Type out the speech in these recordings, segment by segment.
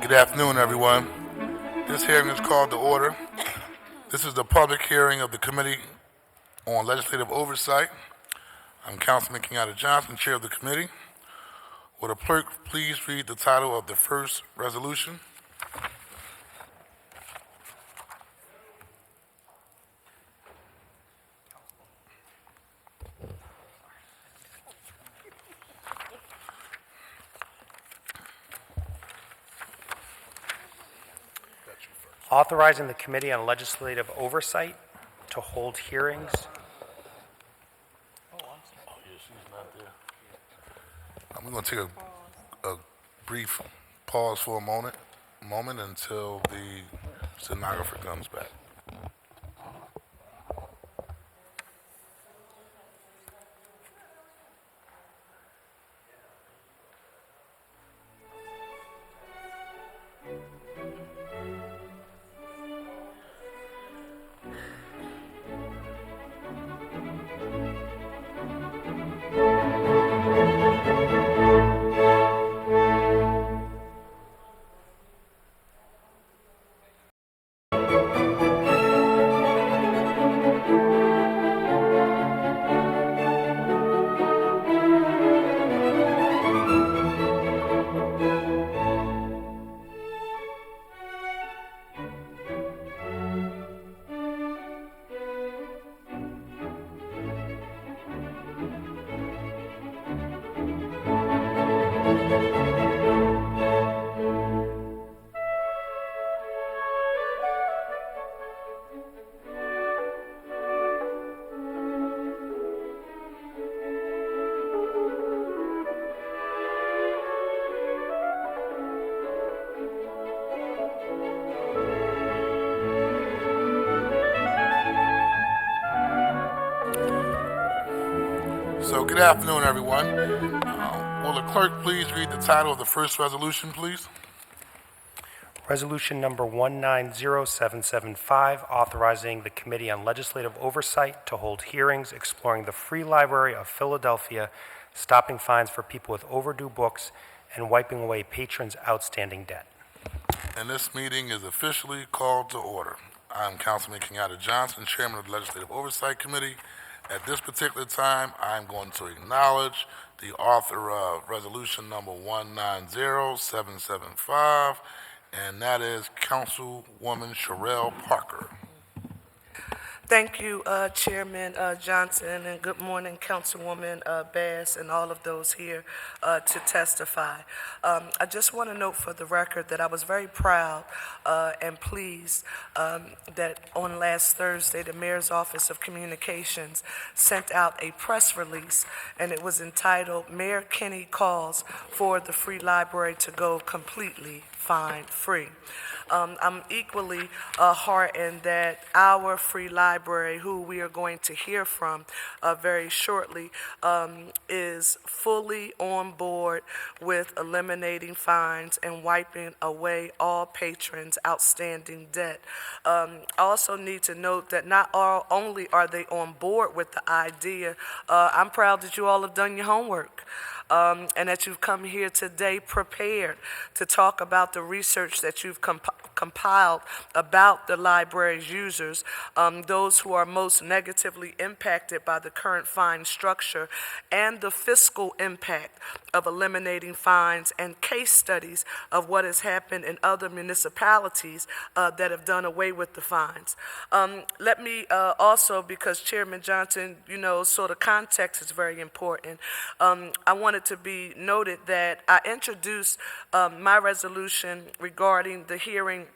Good afternoon, everyone. This hearing is called to order. This is the public hearing of the Committee on Legislative Oversight. I'm Councilman Kenyatta Johnson, Chair of the committee. Would the clerk please read the title of the first resolution? Authorizing the Committee on Legislative Oversight to hold hearings. We're going to take a brief pause for a moment until the stenographer comes back. So good afternoon, everyone. Will the clerk please read the title of the first resolution, please? Resolution number 190775, authorizing the Committee on Legislative Oversight to hold hearings exploring the Free Library of Philadelphia, stopping fines for people with overdue books, and wiping away patrons' outstanding debt. And this meeting is officially called to order. I'm Councilman Kenyatta Johnson, Chairman of the Legislative Oversight Committee. At this particular time, I'm going to acknowledge the author of resolution number 190775, and that is Councilwoman Sherelle Parker. Thank you, Chairman Johnson, and good morning, Councilwoman Bass, and all of those here to testify. I just want to note for the record that I was very proud and pleased that on last Thursday, the Mayor's Office of Communications sent out a press release, and it was entitled, Mayor Kenny Calls for the Free Library to Go Completely Fine-Free. I'm equally heartened that our free library, who we are going to hear from very shortly, is fully on board with eliminating fines and wiping away all patrons' outstanding debt. I also need to note that not only are they on board with the idea, I'm proud that you all have done your homework. And that you've come here today prepared to talk about the research that you've compiled about the library's users, those who are most negatively impacted by the current fine structure, and the fiscal impact of eliminating fines, and case studies of what has happened in other municipalities that have done away with the fines. Let me also, because Chairman Johnson, sort of context is very important, I wanted to be noted that I introduced my resolution regarding the hearing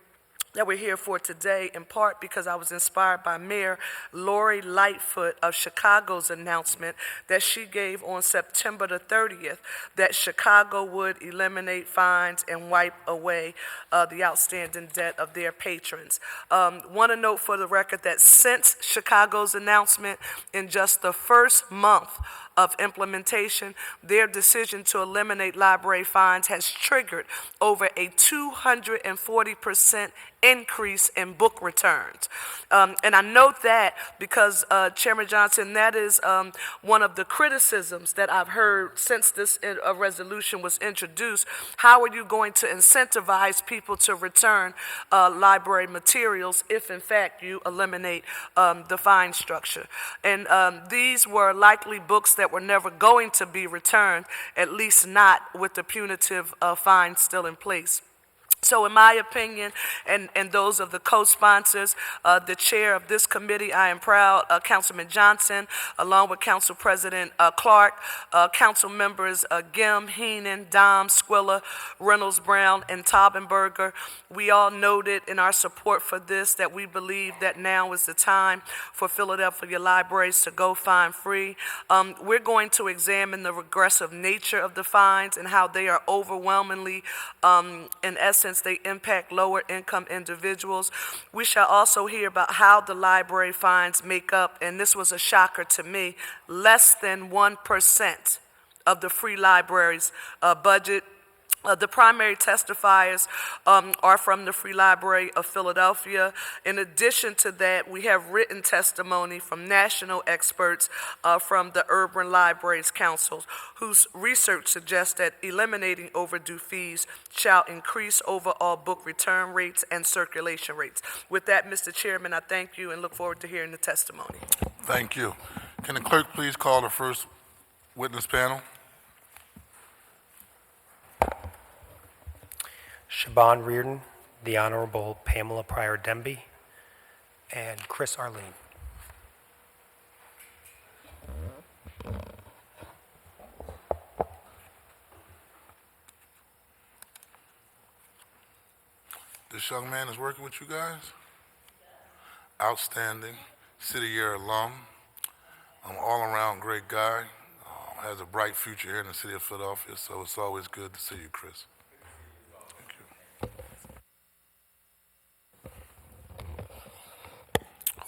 that we're here for today, in part because I was inspired by Mayor Lori Lightfoot of Chicago's announcement that she gave on September the 30th that Chicago would eliminate fines and wipe away the outstanding debt of their patrons. Want to note for the record that since Chicago's announcement, in just the first month of implementation, their decision to eliminate library fines has triggered over a 240% increase in book returns. And I note that because, Chairman Johnson, that is one of the criticisms that I've heard since this resolution was introduced. How are you going to incentivize people to return library materials if, in fact, you eliminate the fine structure? And these were likely books that were never going to be returned, at least not with the punitive fine still in place. So in my opinion, and those of the co-sponsors, the chair of this committee, I am proud, Councilman Johnson, along with Council President Clark, Council members Gim, Heenan, Dom, Squilla, Reynolds Brown, and Taubenberger. We all noted in our support for this that we believe that now is the time for Philadelphia libraries to go fine-free. We're going to examine the regressive nature of the fines and how they are overwhelmingly, in essence, they impact lower income individuals. We shall also hear about how the library fines make up, and this was a shocker to me, less than 1% of the free library's budget. The primary testifiers are from the Free Library of Philadelphia. In addition to that, we have written testimony from national experts from the Urban Libraries Council, whose research suggests that eliminating overdue fees shall increase overall book return rates and circulation rates. With that, Mr. Chairman, I thank you and look forward to hearing the testimony. Thank you. Can the clerk please call the first witness panel? Siobhan Reardon, the Honorable Pamela Pryor Demby, and Chris Arlene. This young man is working with you guys? Outstanding, City Year alum, all-around great guy, has a bright future here in the city of Philadelphia, so it's always good to see you, Chris.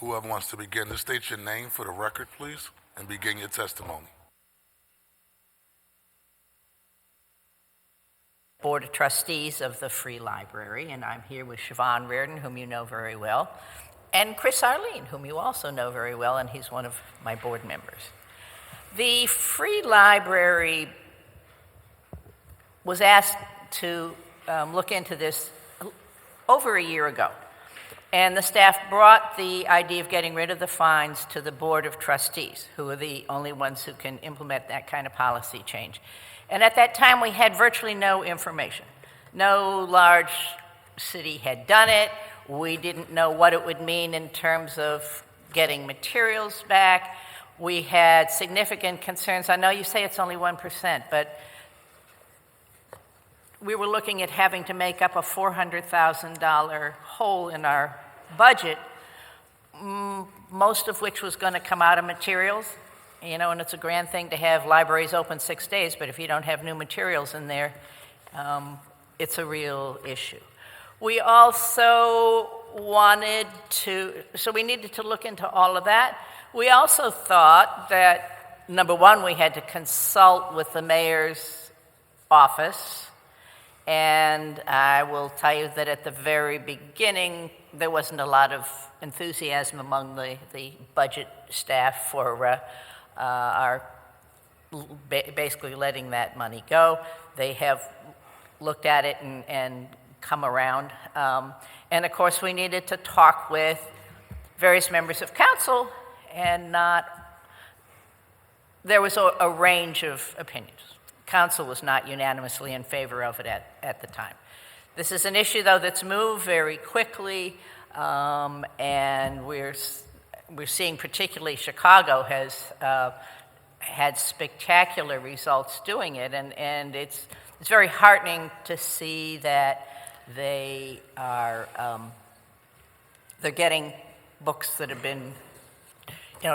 Whoever wants to begin, just state your name for the record, please, and begin your testimony. Board of Trustees of the Free Library, and I'm here with Siobhan Reardon, whom you know very well, and Chris Arlene, whom you also know very well, and he's one of my board members. The Free Library was asked to look into this over a year ago. And the staff brought the idea of getting rid of the fines to the Board of Trustees, who are the only ones who can implement that kind of policy change. And at that time, we had virtually no information. No large city had done it. We didn't know what it would mean in terms of getting materials back. We had significant concerns. I know you say it's only 1%, but we were looking at having to make up a $400,000 hole in our budget, most of which was going to come out of materials. You know, and it's a grand thing to have libraries open 6 days, but if you don't have new materials in there, it's a real issue. We also wanted to, so we needed to look into all of that. We also thought that, number one, we had to consult with the mayor's office. And I will tell you that at the very beginning, there wasn't a lot of enthusiasm among the budget staff for our basically letting that money go. They have looked at it and come around. And of course, we needed to talk with various members of council, and there was a range of opinions. Council was not unanimously in favor of it at the time. This is an issue, though, that's moved very quickly, and we're seeing particularly Chicago has had spectacular results doing it, and it's very heartening to see that they're getting books that have been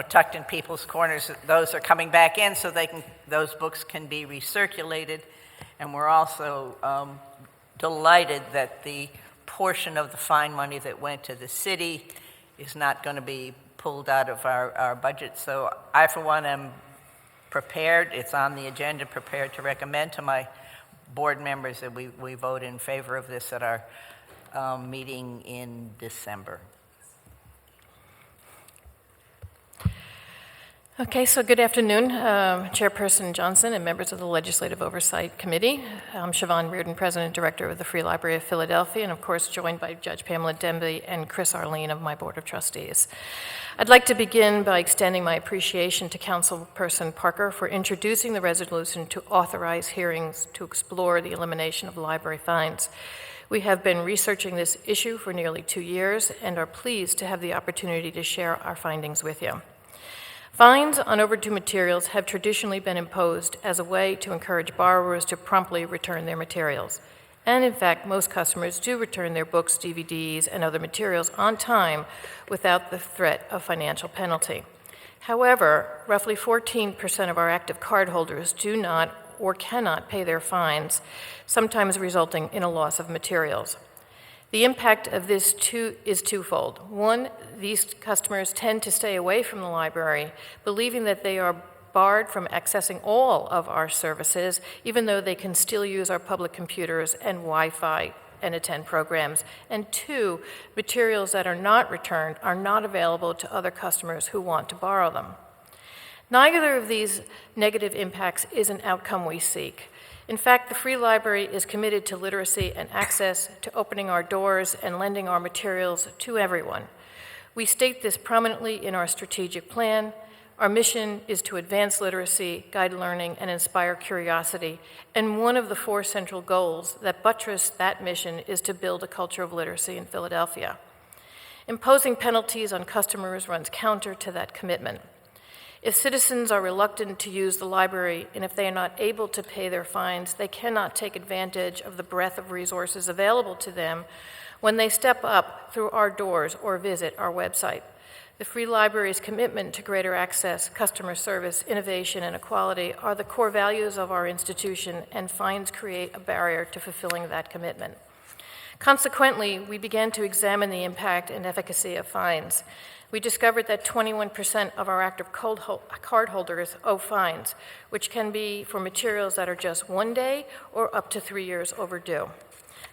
tucked in people's corners. Those are coming back in so those books can be recirculated. And we're also delighted that the portion of the fine money that went to the city is not going to be pulled out of our budget. So I, for one, am prepared, it's on the agenda, prepared to recommend to my board members that we vote in favor of this at our meeting in December. Okay, so good afternoon, Chairperson Johnson and members of the Legislative Oversight Committee. I'm Siobhan Reardon, President and Director of the Free Library of Philadelphia, and of course joined by Judge Pamela Demby and Chris Arlene of my Board of Trustees. I'd like to begin by extending my appreciation to Councilperson Parker for introducing the resolution to authorize hearings to explore the elimination of library fines. We have been researching this issue for nearly 2 years and are pleased to have the opportunity to share our findings with you. Fines on overdue materials have traditionally been imposed as a way to encourage borrowers to promptly return their materials. And in fact, most customers do return their books, DVDs, and other materials on time without the threat of financial penalty. However, roughly 14% of our active cardholders do not or cannot pay their fines, sometimes resulting in a loss of materials. The impact of this is twofold. One, these customers tend to stay away from the library, believing that they are barred from accessing all of our services, even though they can still use our public computers and Wi-Fi and attend programs. And two, materials that are not returned are not available to other customers who want to borrow them. Neither of these negative impacts is an outcome we seek. In fact, the Free Library is committed to literacy and access, to opening our doors and lending our materials to everyone. We state this prominently in our strategic plan. Our mission is to advance literacy, guide learning, and inspire curiosity. And one of the 4 central goals that buttress that mission is to build a culture of literacy in Philadelphia. Imposing penalties on customers runs counter to that commitment. If citizens are reluctant to use the library, and if they are not able to pay their fines, they cannot take advantage of the breadth of resources available to them when they step up through our doors or visit our website. The Free Library's commitment to greater access, customer service, innovation, and equality are the core values of our institution, and fines create a barrier to fulfilling that commitment. Consequently, we began to examine the impact and efficacy of fines. We discovered that 21% of our active cardholders owe fines, which can be for materials that are just 1 day or up to 3 years overdue.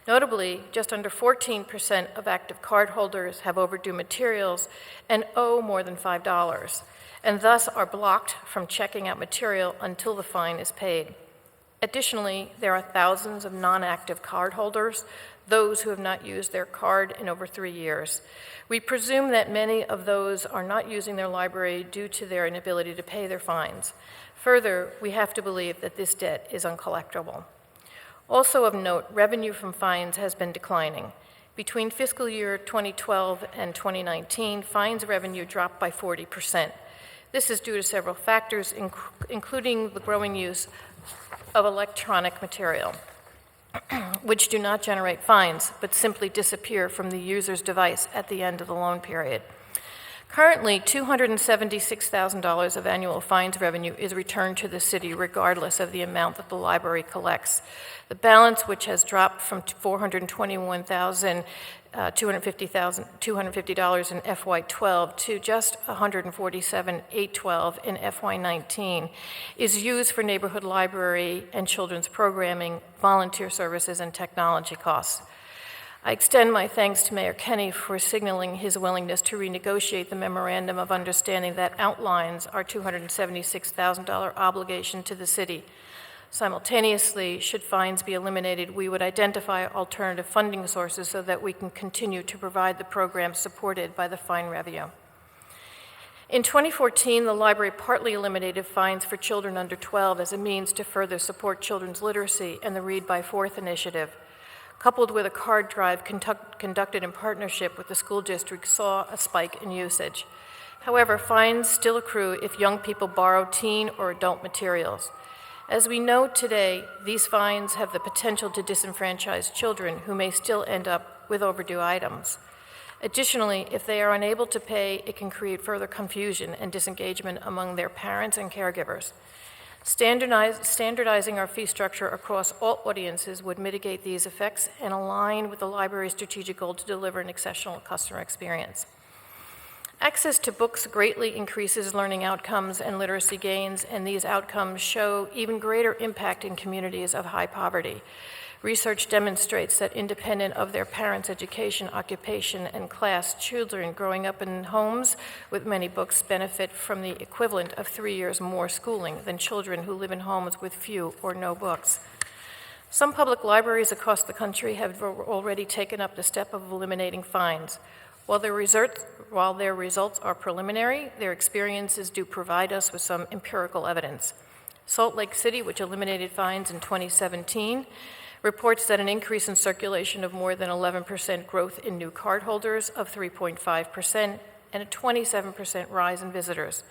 Notably, just under 14% of active cardholders have overdue materials and owe more than $5, and thus are blocked from checking out material until the fine is paid. Additionally, there are thousands of non-active cardholders, those who have not used their card in over 3 years. We presume that many of those are not using their library due to their inability to pay their fines. Further, we have to believe that this debt is uncollectible. Also of note, revenue from fines has been declining. Between fiscal year 2012 and 2019, fines revenue dropped by 40%. This is due to several factors, including the growing use of electronic material, which do not generate fines, but simply disappear from the user's device at the end of the loan period. Currently, $276,000 of annual fines revenue is returned to the city regardless of the amount that the library collects. The balance, which has dropped from $421,250 in FY12 to just $147,812 in FY19, is used for neighborhood library and children's programming, volunteer services, and technology costs. I extend my thanks to Mayor Kenny for signaling his willingness to renegotiate the memorandum of understanding that outlines our $276,000 obligation to the city. Simultaneously, should fines be eliminated, we would identify alternative funding sources so that we can continue to provide the programs supported by the fine revenue. In 2014, the library partly eliminated fines for children under 12 as a means to further support children's literacy and the Read by Fourth initiative. Coupled with a card drive conducted in partnership with the school district, saw a spike in usage. However, fines still accrue if young people borrow teen or adult materials. As we know today, these fines have the potential to disenfranchise children who may still end up with overdue items. Additionally, if they are unable to pay, it can create further confusion and disengagement among their parents and caregivers. Standardizing our fee structure across all audiences would mitigate these effects and align with the library's strategic goal to deliver an exceptional customer experience. Access to books greatly increases learning outcomes and literacy gains, and these outcomes show even greater impact in communities of high poverty. Research demonstrates that independent of their parents' education, occupation, and class, children growing up in homes with many books benefit from the equivalent of 3 years more schooling than children who live in homes with few or no books. Some public libraries across the country have already taken up the step of eliminating fines. While their results are preliminary, their experiences do provide us with some empirical evidence. Salt Lake City, which eliminated fines in 2017, reports that an increase in circulation of more than 11% growth in new cardholders of 3.5% and a 27% rise in visitors.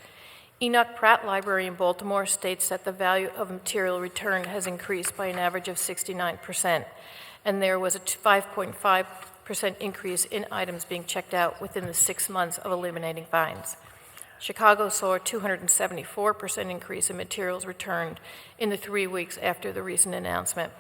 Enoch Pratt Library in Baltimore states that the value of material return has increased by an average of 69%, and there was a 5.5% increase in items being checked out within the 6 months of eliminating fines. Chicago saw a 274% increase in materials returned in the 3 weeks after the recent announcement.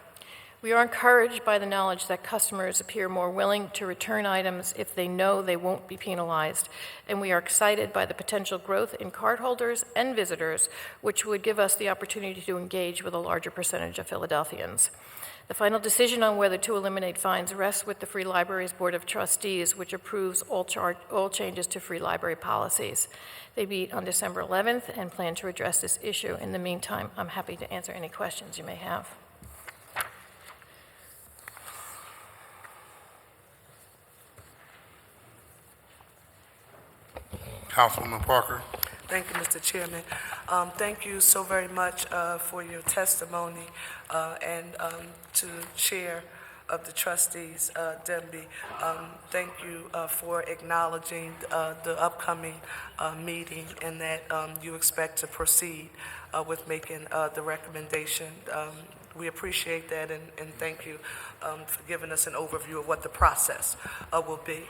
We are encouraged by the knowledge that customers appear more willing to return items if they know they won't be penalized, and we are excited by the potential growth in cardholders and visitors, which would give us the opportunity to engage with a larger percentage of Philadelphians. The final decision on whether to eliminate fines rests with the Free Library's Board of Trustees, which approves all changes to free library policies. They meet on December 11th and plan to address this issue. In the meantime, I'm happy to answer any questions you may have. Councilwoman Parker. Thank you, Mr. Chairman. Thank you so very much for your testimony and to Chair of the Trustees, Demby. Thank you for acknowledging the upcoming meeting and that you expect to proceed with making the recommendation. We appreciate that and thank you for giving us an overview of what the process will be.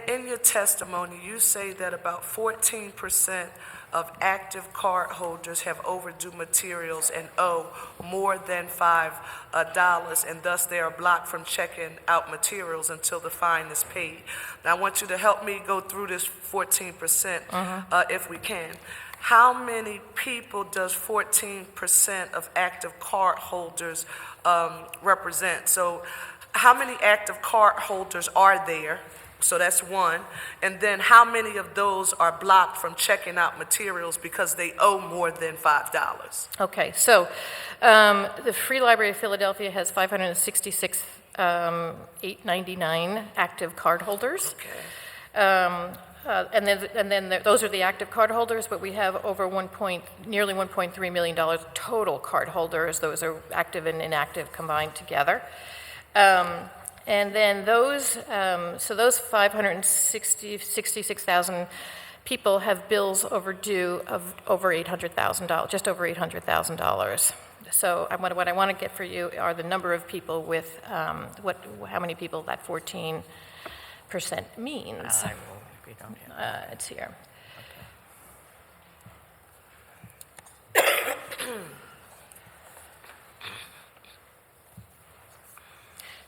In your testimony, you say that about 14% of active card holders have overdue materials and owe more than $5, and thus they are blocked from checking out materials until the fine is paid. Now, I want you to help me go through this 14% if we can. How many people does 14% of active card holders represent? So how many active card holders are there? So that's one. And then how many of those are blocked from checking out materials because they owe more than $5? Okay, so the Free Library of Philadelphia has 566,899 active cardholders. Okay. And then those are the active cardholders, but we have over nearly $1.3 million total cardholders. Those are active and inactive combined together. And then those 566,000 people have bills overdue of over $800,000, just over $800,000. So what I want to get for you are the number of people with how many people that 14% means. It's here. Okay.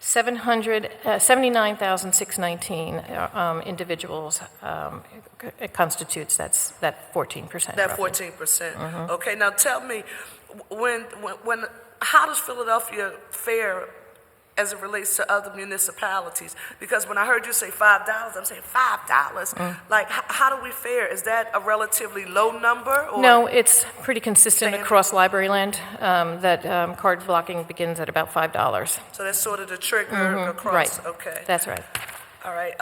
79,619 individuals it constitutes that 14%. That roughly. 14%. Okay, now tell me, how does Philadelphia fare as it relates to other municipalities? Because when I heard you say $5, I'm saying $5. Like, how do we fare? Is that a relatively low number? Or no, it's pretty consistent across library land. That card blocking begins at about $5. So that's sort of the trigger across. Right. Okay. That's right. All right.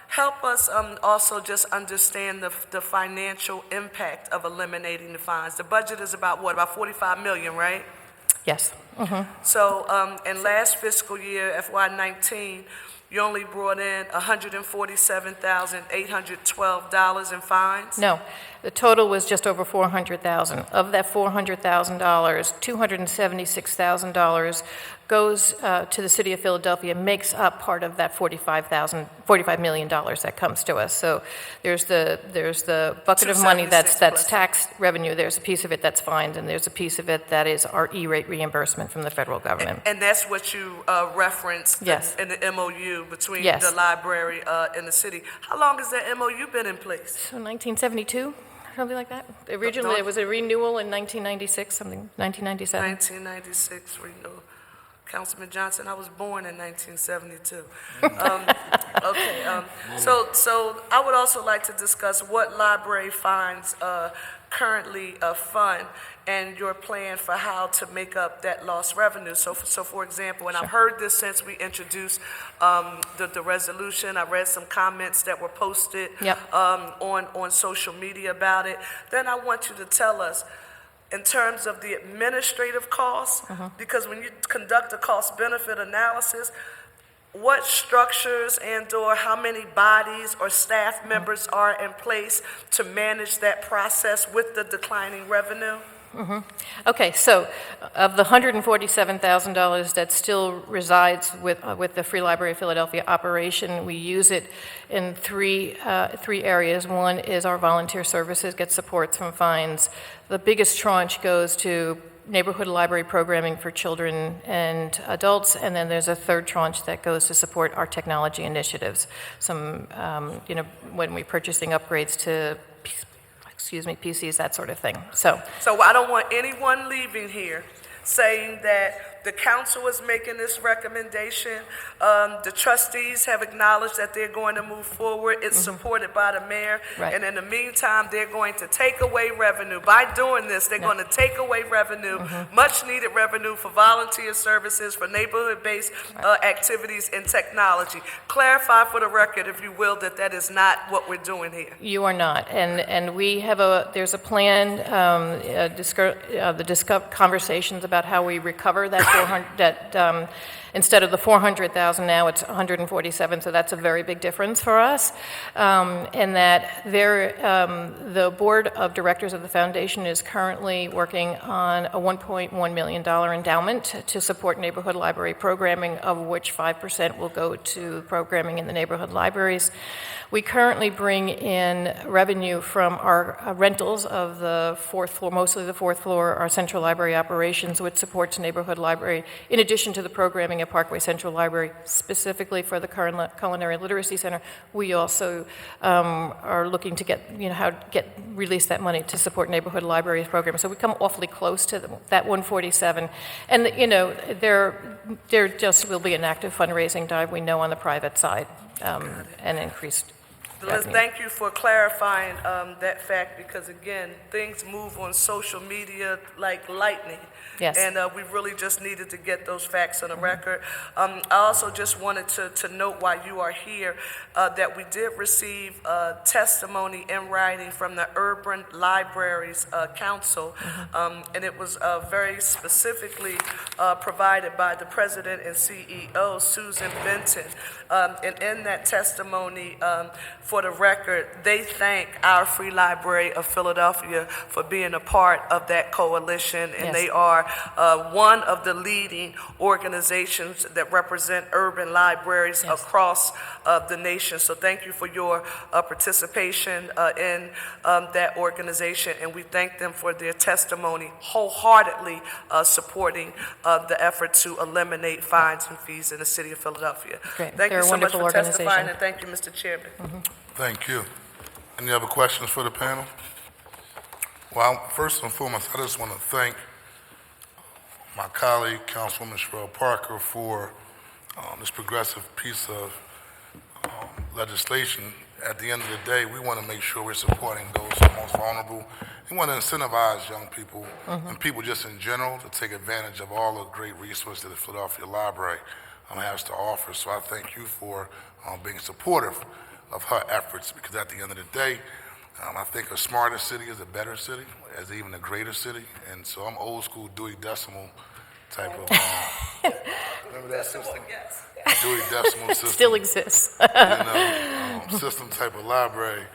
Help us also just understand the financial impact of eliminating the fines. The budget is about what? About $45 million, right? Yes. So in last fiscal year, FY19, you only brought in $147,812 in fines? No. The total was just over $400,000. Of that $400,000, $276,000 goes to the city of Philadelphia, makes up part of that $45 million that comes to us. So there's the bucket of money that's tax revenue. There's a piece of it that's fines, and there's a piece of it that is our E-rate readerment from the federal government. And that's what you referenced Yes. in the MOU between Yes. the library and the city. How long has that MOU been in place? So 1972, something like that. Originally, it was a renewal in 1996, something, 1997. 1996 renewal. Councilman Johnson, I was born in 1972. So I would also like to discuss what library fines currently fund and your plan for how to make up that lost revenue. So for example, and I've heard this since we introduced the resolution, I read some comments that were posted on social media about it. Then I want you to tell us, in terms of the administrative costs, because when you conduct a cost-benefit analysis, what structures and/or how many bodies or staff members are in place to manage that process with the declining revenue? Okay, so of the $147,000 that still resides with the Free Library of Philadelphia operation, we use it in three areas. One is our volunteer services, get supports from fines. The biggest tranche goes to neighborhood library programming for children and adults, and then there's a third tranche that goes to support our technology initiatives. Some, when we're purchasing upgrades to PCs, that sort of thing. So I don't want anyone leaving here saying that the council is making this recommendation. The trustees have acknowledged that they're going to move forward. It's supported by the mayor. Right. And in the meantime, they're going to take away revenue. By doing this, they're going to take away revenue, much needed revenue for volunteer services, for neighborhood-based activities and technology. Clarify for the record, if you will, that that is not what we're doing here. You are not, and we have there's a plan, conversations about how we recover that 400, instead of the 400,000 now it's 147, so that's a very big difference for us. And that the board of directors of the foundation is currently working on a $1.1 million endowment to support neighborhood library programming, of which 5% will go to programming in the neighborhood libraries. We currently bring in revenue from our rentals of the fourth floor, mostly the fourth floor, our central library operations, which supports neighborhood library, in addition to the programming at Parkway Central Library, specifically for the Culinary Literacy Center. We also are looking to release that money to support neighborhood library programs. So we come awfully close to that 147. And, there just will be an active fundraising drive, we know, on the private side, and increased Liz, revenue. thank you for clarifying that fact, because again, things move on social media like lightning. Yes. And we really just needed to get those facts on the record. I also just wanted to note while you are here that we did receive testimony in writing from the Urban Libraries Council, and it was very specifically provided by the president and CEO, Susan Benton. And in that testimony, for the record, they thank our Free Library of Philadelphia for being a part of that coalition, and Yes. they are one of the leading organizations that represent urban libraries Yes. across the nation. So thank you for your participation in that organization, and we thank them for their testimony, wholeheartedly supporting the effort to eliminate fines and fees in the city of Philadelphia. Great. Thank They're you a so much wonderful for testifying, organization. and thank you, Mr. Chairman. Thank you. Any other questions for the panel? Well, first and foremost, I just want to thank my colleague, Councilwoman Sherelle Parker, for this progressive piece of legislation. At the end of the day, we want to make sure we're supporting those who are most vulnerable. We want to incentivize young people and people just in general to take advantage of all the great resources that the Philadelphia Library has to offer. So I thank you for being supportive of her efforts, because at the end of the day, I think a smarter city is a better city, as even a greater city. And so I'm old school Dewey Decimal type of, remember that system? Yes. Dewey Decimal system. Still exists. System type of library.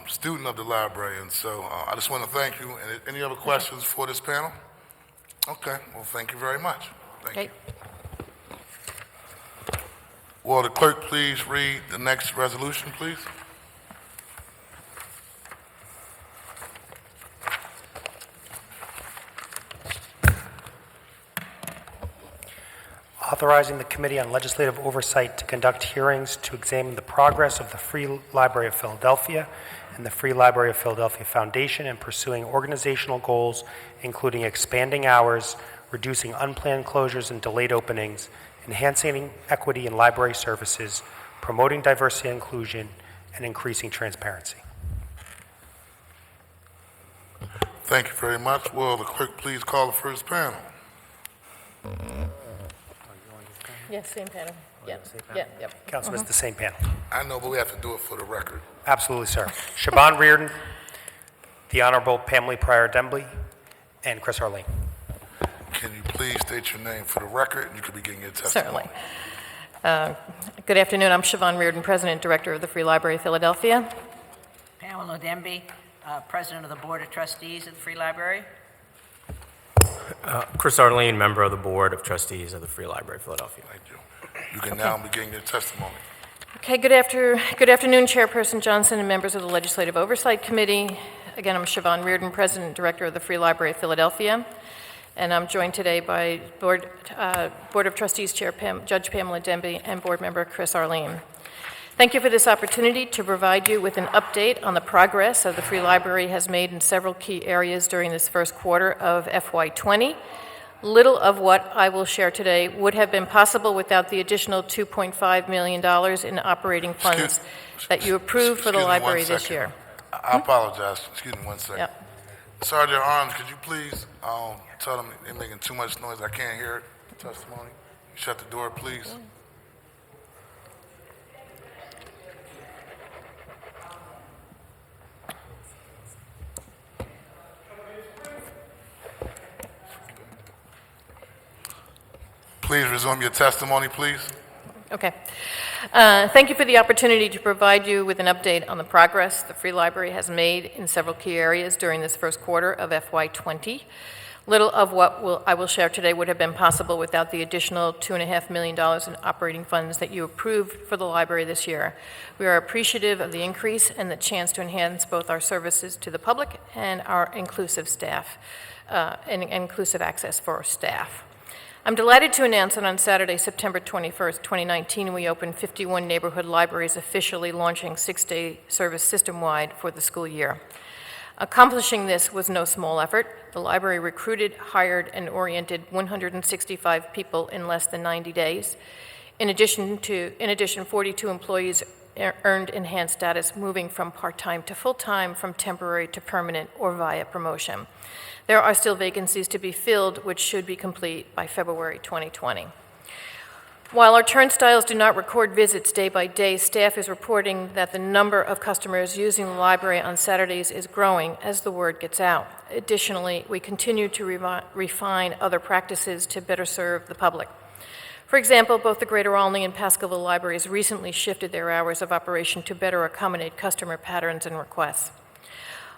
student of the library, and so I just want to thank you. And any other questions for this panel? Okay, well, thank you very much. Thank you. Will the clerk please read the next resolution, please? Authorizing the Committee on Legislative Oversight to conduct hearings to examine the progress of the Free Library of Philadelphia and the Free Library of Philadelphia Foundation in pursuing organizational goals, including expanding hours, reducing unplanned closures and delayed openings, enhancing equity in library services, promoting diversity and inclusion, and increasing transparency. Thank you very much. Will the clerk please call the first panel? Yes, same panel. Councilman, it's the same panel. I know, but we have to do it for the record. Absolutely, sir. Siobhan Reardon, the Honorable Pamela Pryor-Dembley, and Chris Arlene. Can you please state your name for the record, and you can begin your testimony. Certainly. Good afternoon. I'm Siobhan Reardon, President and Director of the Free Library of Philadelphia. Pamela Demby, President of the Board of Trustees of the Free Library. Chris Arlene, member of the Board of Trustees of the Free Library of Philadelphia. Thank you. You can now begin your testimony. Okay, good afternoon, Chairperson Johnson and members of the Legislative Oversight Committee. Again, I'm Siobhan Reardon, President and Director of the Free Library of Philadelphia. And I'm joined today by Board of Trustees Chair Judge Pamela Demby and Board Member Chris Arlene. Thank you for this opportunity to provide you with an update on the progress of the Free Library has made in several key areas during this first quarter of FY20. Little of what I will share today would have been possible without the additional $2.5 million in operating funds that you approved for the library this year. I apologize. Excuse me 1 second. Yep. Sergeant Arms, could you please tell them they're making too much noise? I can't hear it. Testimony. Shut the door, please. Please resume your testimony, please. Okay. Thank you for the opportunity to provide you with an update on the progress the Free Library has made in several key areas during this first quarter of FY20. Little of what I will share today would have been possible without the additional $2.5 million in operating funds that you approved for the library this year. We are appreciative of the increase and the chance to enhance both our services to the public and our inclusive staff, and inclusive access for our staff. I'm delighted to announce that on Saturday, September 21st, 2019, we opened 51 neighborhood libraries, officially launching 6-day service system-wide for the school year. Accomplishing this was no small effort. The library recruited, hired, and oriented 165 people in less than 90 days. In addition, 42 employees earned enhanced status, moving from part-time to full-time, from temporary to permanent, or via promotion. There are still vacancies to be filled, which should be complete by February 2020. While our turnstiles do not record visits day by day, staff is reporting that the number of customers using the library on Saturdays is growing as the word gets out. Additionally, we continue to refine other practices to better serve the public. For example, both the Greater Olney and Pascalville libraries recently shifted their hours of operation to better accommodate customer patterns and requests.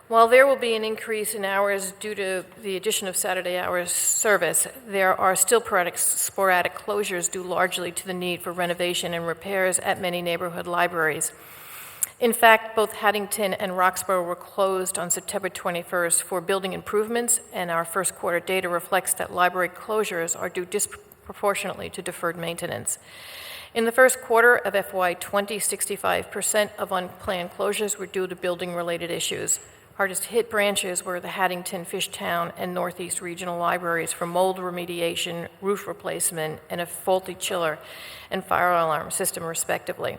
While there will be an increase in hours due to the addition of Saturday hours service, there are still sporadic closures due largely to the need for renovation and repairs at many neighborhood libraries. In fact, both Haddington and Roxborough were closed on September 21st for building improvements, and our first quarter data reflects that library closures are due disproportionately to deferred maintenance. In the first quarter of FY20, 65% of unplanned closures were due to building-related issues. Hardest hit branches were the Haddington, Fishtown, and Northeast Regional Libraries for mold remediation, roof replacement, and a faulty chiller and fire alarm system, respectively.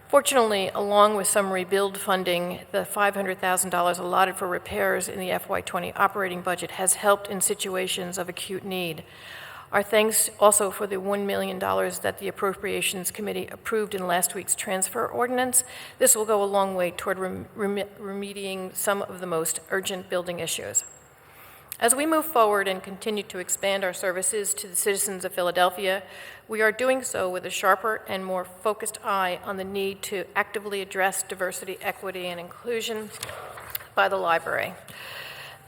Fortunately, along with some rebuild funding, the $500,000 allotted for repairs in the FY20 operating budget has helped in situations of acute need. Our thanks also for the $1 million that the Appropriations Committee approved in last week's transfer ordinance. This will go a long way toward remedying some of the most urgent building issues. As we move forward and continue to expand our services to the citizens of Philadelphia, we are doing so with a sharper and more focused eye on the need to actively address diversity, equity, and inclusion by the library.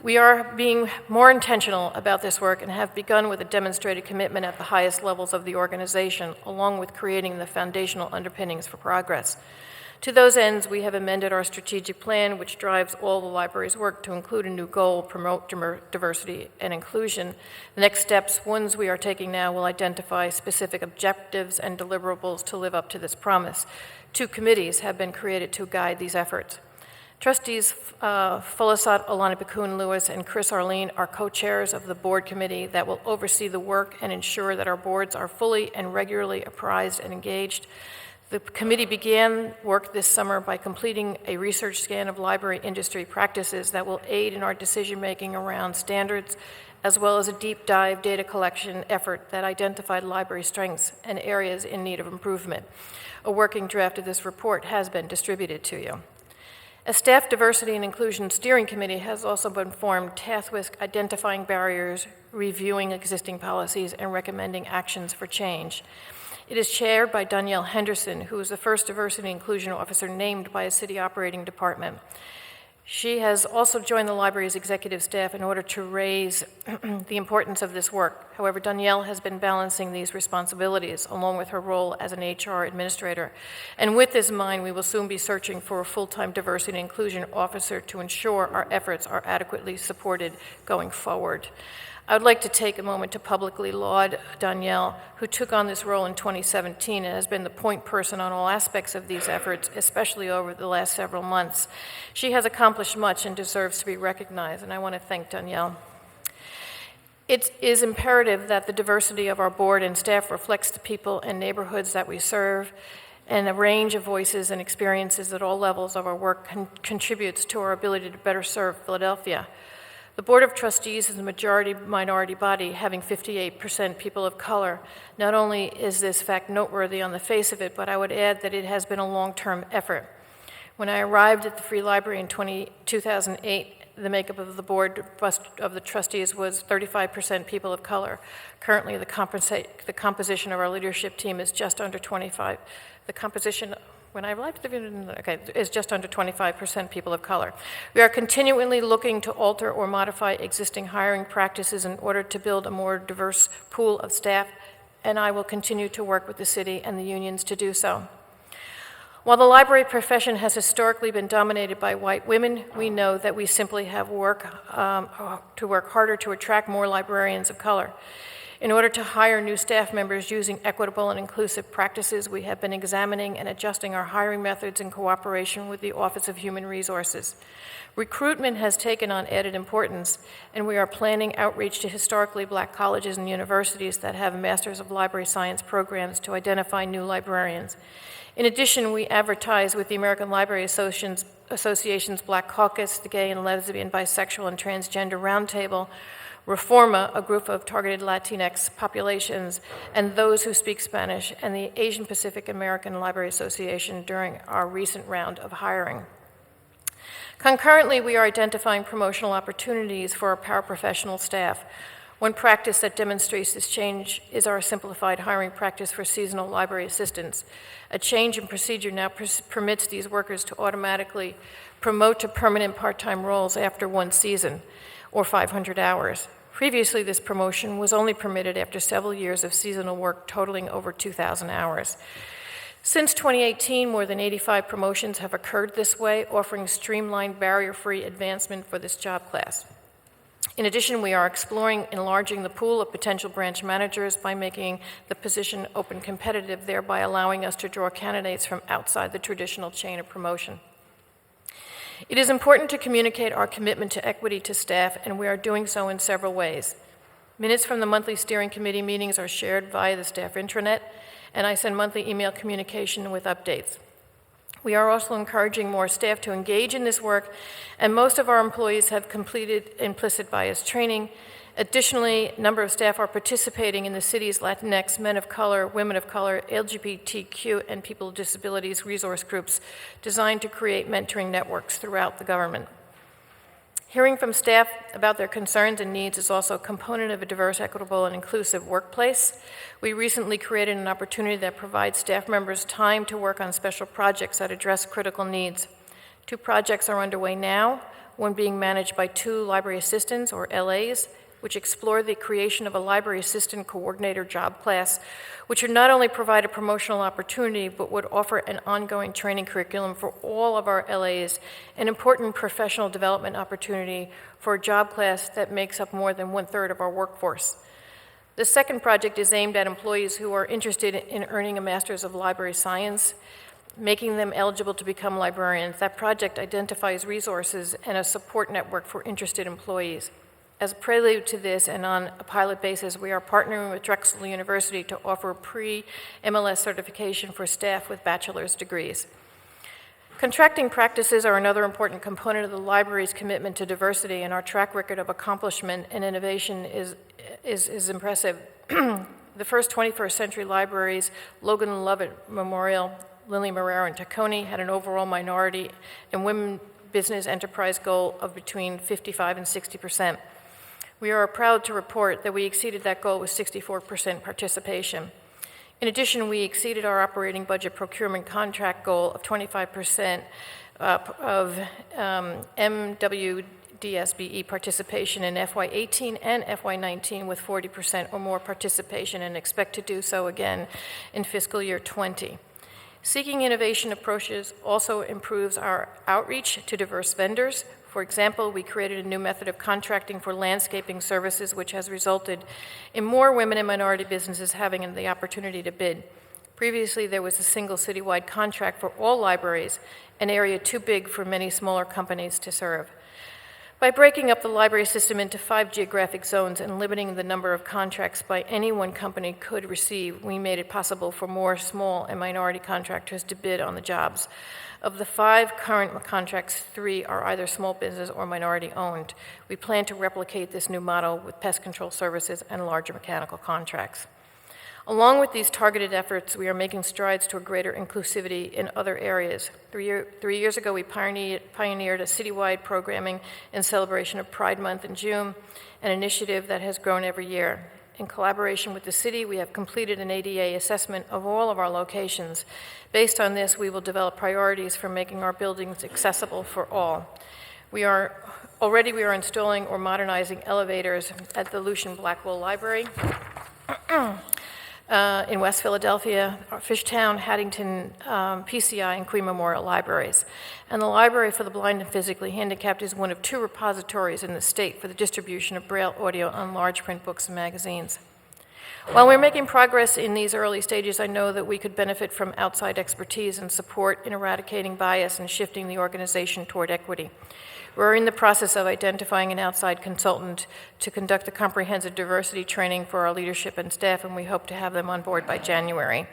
We are being more intentional about this work and have begun with a demonstrated commitment at the highest levels of the organization, along with creating the foundational underpinnings for progress. To those ends, we have amended our strategic plan, which drives all the library's work to include a new goal, promote diversity and inclusion. The next steps, ones we are taking now, will identify specific objectives and deliverables to live up to this promise. 2 committees have been created to guide these efforts. Trustees Folasat Olanipakoon-Lewis and Chris Arlene are co-chairs of the board committee that will oversee the work and ensure that our boards are fully and regularly apprised and engaged. The committee began work this summer by completing a research scan of library industry practices that will aid in our decision-making around standards, as well as a deep dive data collection effort that identified library strengths and areas in need of improvement. A working draft of this report has been distributed to you. A staff diversity and inclusion steering committee has also been formed, tasked with identifying barriers, reviewing existing policies, and recommending actions for change. It is chaired by Danielle Henderson, who is the first diversity and inclusion officer named by a city operating department. She has also joined the library's executive staff in order to raise the importance of this work. However, Danielle has been balancing these responsibilities along with her role as an HR administrator. And with this in mind, we will soon be searching for a full-time diversity and inclusion officer to ensure our efforts are adequately supported going forward. I would like to take a moment to publicly laud Danielle, who took on this role in 2017 and has been the point person on all aspects of these efforts, especially over the last several months. She has accomplished much and deserves to be recognized, and I want to thank Danielle. It is imperative that the diversity of our board and staff reflects the people and neighborhoods that we serve, and a range of voices and experiences at all levels of our work contributes to our ability to better serve Philadelphia. The Board of Trustees is a majority-minority body, having 58% people of color. Not only is this fact noteworthy on the face of it, but I would add that it has been a long-term effort. When I arrived at the Free Library in 2008, the makeup of the Board of the Trustees was 35% people of color. Currently, the composition of our leadership team is just under 25. The composition when I arrived, is just under 25% people of color. We are continually looking to alter or modify existing hiring practices in order to build a more diverse pool of staff, and I will continue to work with the city and the unions to do so. While the library profession has historically been dominated by white women, we know that we simply have to work harder to attract more librarians of color. In order to hire new staff members using equitable and inclusive practices, we have been examining and adjusting our hiring methods in cooperation with the Office of Human Resources. Recruitment has taken on added importance, and we are planning outreach to historically black colleges and universities that have Masters of Library Science programs to identify new librarians. In addition, we advertise with the American Library Association's Black Caucus, the Gay and Lesbian, Bisexual, and Transgender Roundtable, Reforma, a group of targeted Latinx populations, and those who speak Spanish, and the Asian Pacific American Library Association during our recent round of hiring. Concurrently, we are identifying promotional opportunities for our paraprofessional staff. One practice that demonstrates this change is our simplified hiring practice for seasonal library assistants. A change in procedure now permits these workers to automatically promote to permanent part-time roles after one season, or 500 hours. Previously, this promotion was only permitted after several years of seasonal work totaling over 2,000 hours. Since 2018, more than 85 promotions have occurred this way, offering streamlined, barrier-free advancement for this job class. In addition, we are exploring enlarging the pool of potential branch managers by making the position open competitive, thereby allowing us to draw candidates from outside the traditional chain of promotion. It is important to communicate our commitment to equity to staff, and we are doing so in several ways. Minutes from the monthly steering committee meetings are shared via the staff intranet, and I send monthly email communication with updates. We are also encouraging more staff to engage in this work, and most of our employees have completed implicit bias training. Additionally, a number of staff are participating in the city's Latinx, men of color, women of color, LGBTQ, and people with disabilities resource groups designed to create mentoring networks throughout the government. Hearing from staff about their concerns and needs is also a component of a diverse, equitable, and inclusive workplace. We recently created an opportunity that provides staff members time to work on special projects that address critical needs. 2 projects are underway now, one being managed by 2 library assistants, or LAs, which explore the creation of a library assistant coordinator job class, which would not only provide a promotional opportunity, but would offer an ongoing training curriculum for all of our LAs, an important professional development opportunity for a job class that makes up more than 1/3 of our workforce. The second project is aimed at employees who are interested in earning a Master's of Library Science, making them eligible to become librarians. That project identifies resources and a support network for interested employees. As a prelude to this, and on a pilot basis, we are partnering with Drexel University to offer pre-MLS certification for staff with bachelor's degrees. Contracting practices are another important component of the library's commitment to diversity, and our track record of accomplishment and innovation is impressive. The first 21st Century Libraries, Logan Lovett Memorial, Lily Marrero, and Tacony, had an overall minority and women business enterprise goal of between 55 and 60%. We are proud to report that we exceeded that goal with 64% participation. In addition, we exceeded our operating budget procurement contract goal of 25% of MWDSBE participation in FY18 and FY19 with 40% or more participation, and expect to do so again in fiscal year 20. Seeking innovation approaches also improves our outreach to diverse vendors. For example, we created a new method of contracting for landscaping services, which has resulted in more women and minority businesses having the opportunity to bid. Previously, there was a single citywide contract for all libraries, an area too big for many smaller companies to serve. By breaking up the library system into 5 geographic zones and limiting the number of contracts by any one company could receive, we made it possible for more small and minority contractors to bid on the jobs. Of the 5 current contracts, 3 are either small business or minority owned. We plan to replicate this new model with pest control services and larger mechanical contracts. Along with these targeted efforts, we are making strides toward greater inclusivity in other areas. 3 years ago, we pioneered a citywide programming in celebration of Pride Month in June, an initiative that has grown every year. In collaboration with the city, we have completed an ADA assessment of all of our locations. Based on this, we will develop priorities for making our buildings accessible for all. We are installing or modernizing elevators at the Lucian Blackwell Library in West Philadelphia, Fishtown, Haddington, PCI, and Queen Memorial Libraries. And the Library for the Blind and Physically Handicapped is one of 2 repositories in the state for the distribution of Braille audio on large print books and magazines. While we're making progress in these early stages, I know that we could benefit from outside expertise and support in eradicating bias and shifting the organization toward equity. We're in the process of identifying an outside consultant to conduct a comprehensive diversity training for our leadership and staff, and we hope to have them on board by January.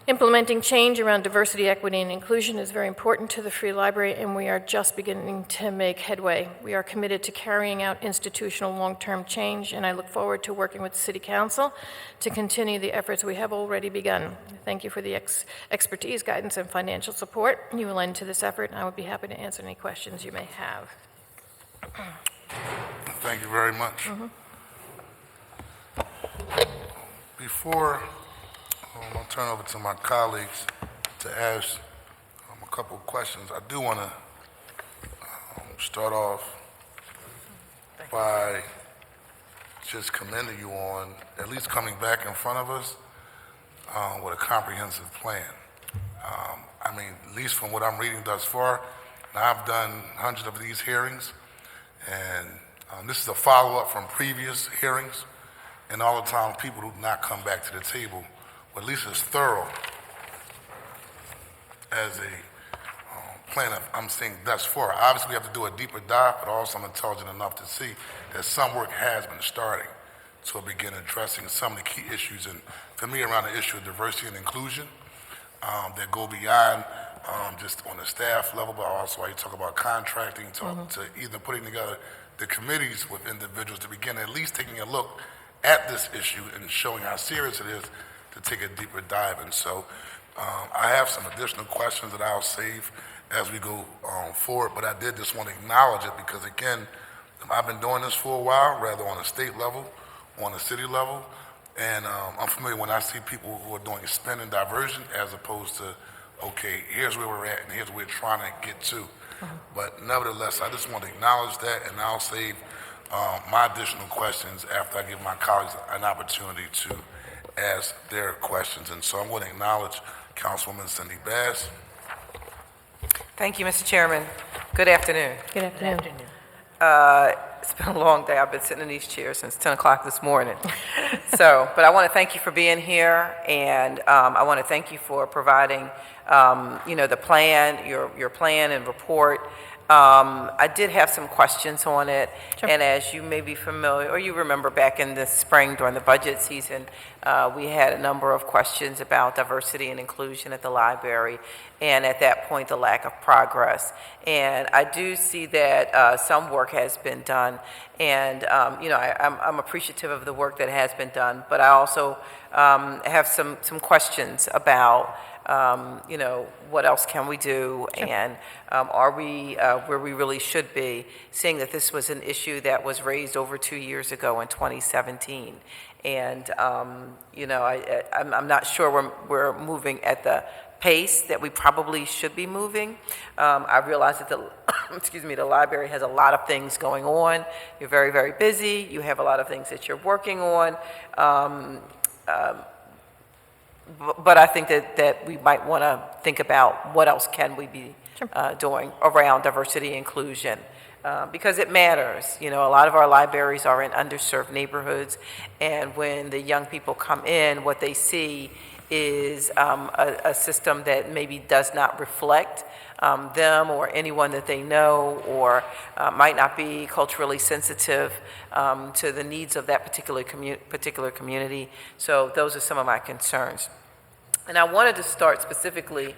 Implementing change around diversity, equity, and inclusion is very important to the Free Library, and we are just beginning to make headway. We are committed to carrying out institutional long-term change, and I look forward to working with the City Council to continue the efforts we have already begun. Thank you for the expertise, guidance, and financial support you will lend to this effort, and I would be happy to answer any questions you may have. Thank you very much. Before I'll turn over to my colleagues to ask a couple of questions, I do want to start off by just commending you on at least coming back in front of us with a comprehensive plan. I mean, at least from what I'm reading thus far, now I've done hundreds of these hearings, and this is a follow-up from previous hearings, and all the time people do not come back to the table, or at least as thorough as a plan I'm seeing thus far. Obviously, we have to do a deeper dive, but also I'm intelligent enough to see that some work has been starting to begin addressing some of the key issues, and for me, around the issue of diversity and inclusion that go beyond just on the staff level, but also while you talk about contracting, to either putting together the committees with individuals to begin at least taking a look at this issue and showing how serious it is to take a deeper dive. And so I have some additional questions that I'll save as we go forward. But I did just want to acknowledge it because, again, I've been doing this for a while, rather on a state level, on a city level, and I'm familiar when I see people who are doing spin and diversion as opposed to, okay, here's where we're at and here's where we're trying to get to. But nevertheless, I just want to acknowledge that, and I'll save my additional questions after I give my colleagues an opportunity to ask their questions. And so I'm going to acknowledge Councilwoman Cindy Bass. Thank you, Mr. Chairman. Good afternoon. Good afternoon. It's been a long day. I've been sitting in these chairs since 10 o'clock this morning. But I want to thank you for being here, and I want to thank you for providing, the plan, your plan and report. I did have some questions on it, Sure. and as you may be familiar, or you remember back in the spring during the budget season, we had a number of questions about diversity and inclusion at the library, and at that point, the lack of progress. And I do see that some work has been done, and I'm appreciative of the work that has been done, but I also have some questions about what else can we do, and are we where we really should be, seeing that this was an issue that was raised over 2 years ago in 2017. And, I'm not sure we're moving at the pace that we probably should be moving. I realize that the library has a lot of things going on. You're very, very busy. You have a lot of things that you're working on. But I think that we might want to think about what else can we be doing around diversity and inclusion, because it matters. A lot of our libraries are in underserved neighborhoods, and when the young people come in, what they see is a system that maybe does not reflect them or anyone that they know, or might not be culturally sensitive to the needs of that particular community. So those are some of my concerns. And I wanted to start specifically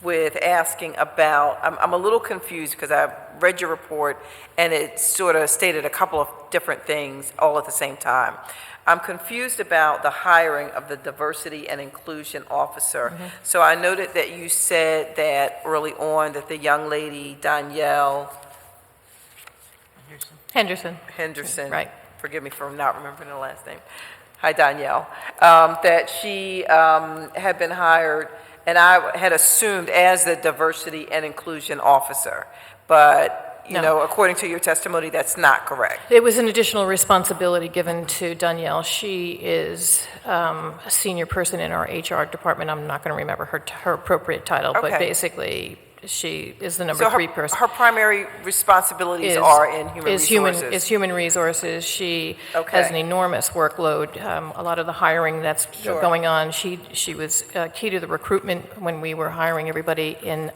with asking about, I'm a little confused because I read your report and it sort of stated a couple of different things all at the same time. I'm confused about the hiring of the diversity and inclusion officer. So I noted that you said that early on that the young lady, Danielle Henderson. Right. Forgive me for not remembering the last name. Hi, Danielle. That she had been hired, and I had assumed as the diversity and inclusion officer. But, according to your testimony, that's not correct. It was an additional responsibility given to Danielle. She is a senior person in our HR department. I'm not going to remember her appropriate title, but basically she is the number 3 person. Her primary responsibilities are in human resources. Is human resources. She has an enormous workload. A lot of the hiring that's going on. She was key to the recruitment when we were hiring everybody in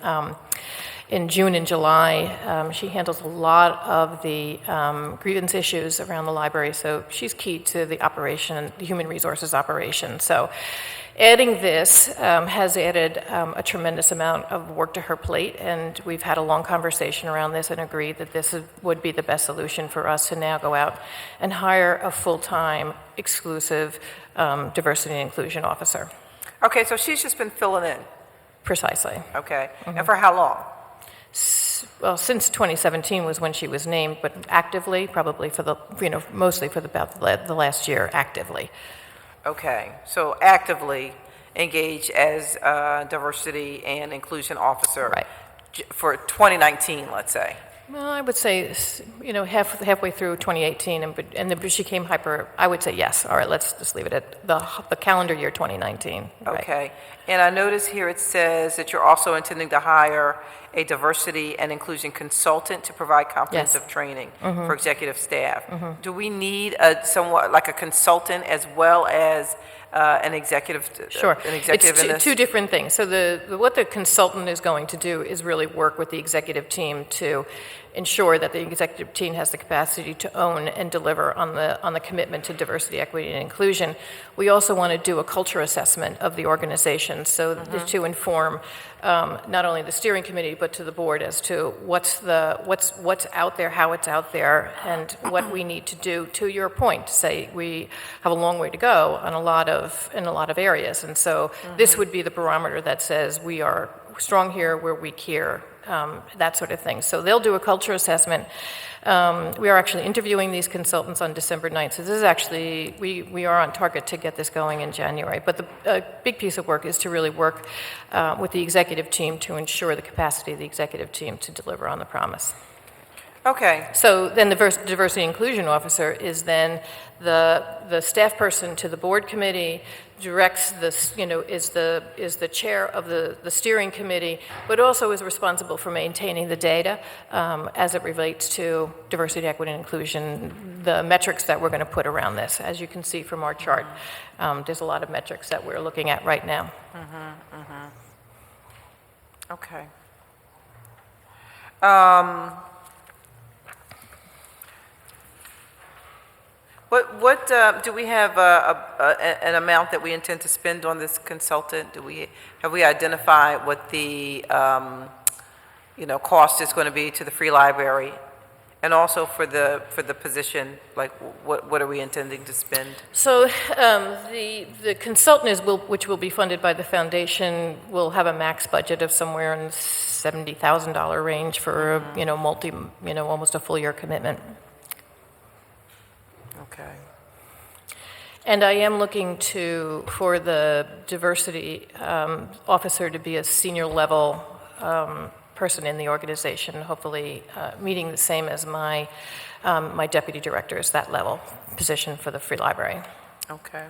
June and July. She handles a lot of the grievance issues around the library, so she's key to the operation, the human resources operation. So adding this has added a tremendous amount of work to her plate, and we've had a long conversation around this and agreed that this would be the best solution for us to now go out and hire a full-time, exclusive diversity and inclusion officer. Okay, so she's just been filling in. Precisely. Okay, and for how long? Well, since 2017 was when she was named, but actively, probably for the, mostly for about the last year, actively. Okay, so actively engaged as a diversity and inclusion officer for 2019, let's say. Well, I would say, halfway through 2018, and then she came I would say yes. All right, let's just leave it at the calendar year 2019. Okay, and I notice here it says that you're also intending to hire a diversity and inclusion consultant to provide comprehensive training for executive staff. Do we need somewhat like a consultant as well as an executive? Sure. An executive it's in this? two different things. So what the consultant is going to do is really work with the executive team to ensure that the executive team has the capacity to own and deliver on the commitment to diversity, equity, and inclusion. We also want to do a culture assessment of the organization, so to inform not only the steering committee but to the board as to what's out there, how it's out there, and what we need to do. To your point, say we have a long way to go on in a lot of areas, and so this would be the barometer that says we are strong here, we're weak here, that sort of thing. So they'll do a culture assessment. We are actually interviewing these consultants on December 9th. So this is actually, we are on target to get this going in January. But the big piece of work is to really work with the executive team to ensure the capacity of the executive team to deliver on the promise. Okay. So then the diversity inclusion officer is then the staff person to the board committee, directs this, is the chair of the steering committee, but also is responsible for maintaining the data as it relates to diversity, equity, and inclusion, the metrics that we're going to put around this. As you can see from our chart, there's a lot of metrics that we're looking at right now. Okay. What do we have an amount that we intend to spend on this consultant? Have we identified what the cost is going to be to the Free Library, and also for the position? Like, what are we intending to spend? So the consultant which will be funded by the foundation, will have a max budget of somewhere in the $70,000 range for almost a full year commitment. Okay. And I am looking for the diversity officer to be a senior level person in the organization, hopefully meeting the same as my deputy director is that level position for the Free Library. Okay.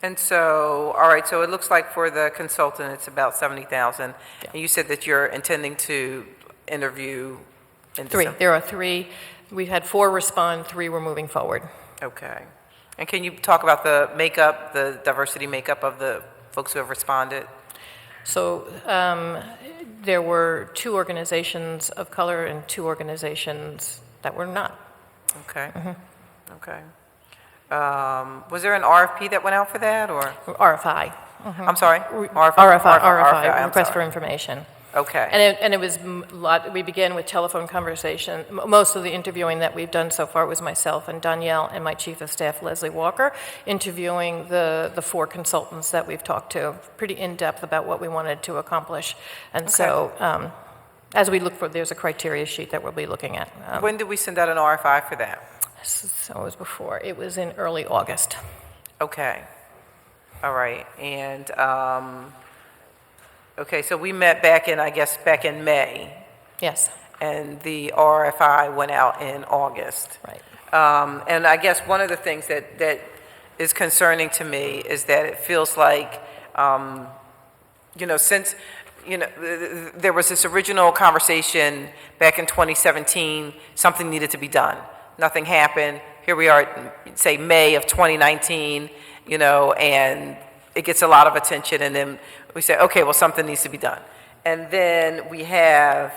And so, all right, so it looks like for the consultant, it's about $70,000. Yeah. And you said that you're intending to interview in three. December. There are 3. We had 4 respond, 3 were moving forward. Okay. And can you talk about the makeup, the diversity makeup of the folks who have responded? So there were 2 organizations of color and 2 organizations that were not. Okay. Okay. Was there an RFP that went out for that, or? RFI. I'm sorry? RFI, request for information. Okay. And it was we began with telephone conversation. Most of the interviewing that we've done so far was myself and Danielle and my chief of staff, Leslie Walker, interviewing the 4 consultants that we've talked to, pretty in-depth about what we wanted to accomplish. And okay. So as we look for, there's a criteria sheet that we'll be looking at. When did we send out an RFI for that? So it was before. It was in early August. Okay. All right. And okay, so we met back in May. Yes. And the RFI went out in August. Right. And I guess one of the things that is concerning to me is that it feels like, since, there was this original conversation back in 2017, something needed to be done. Nothing happened. Here we are, say, May of 2019, and it gets a lot of attention, and then we say, okay, well, something needs to be done. And then we have,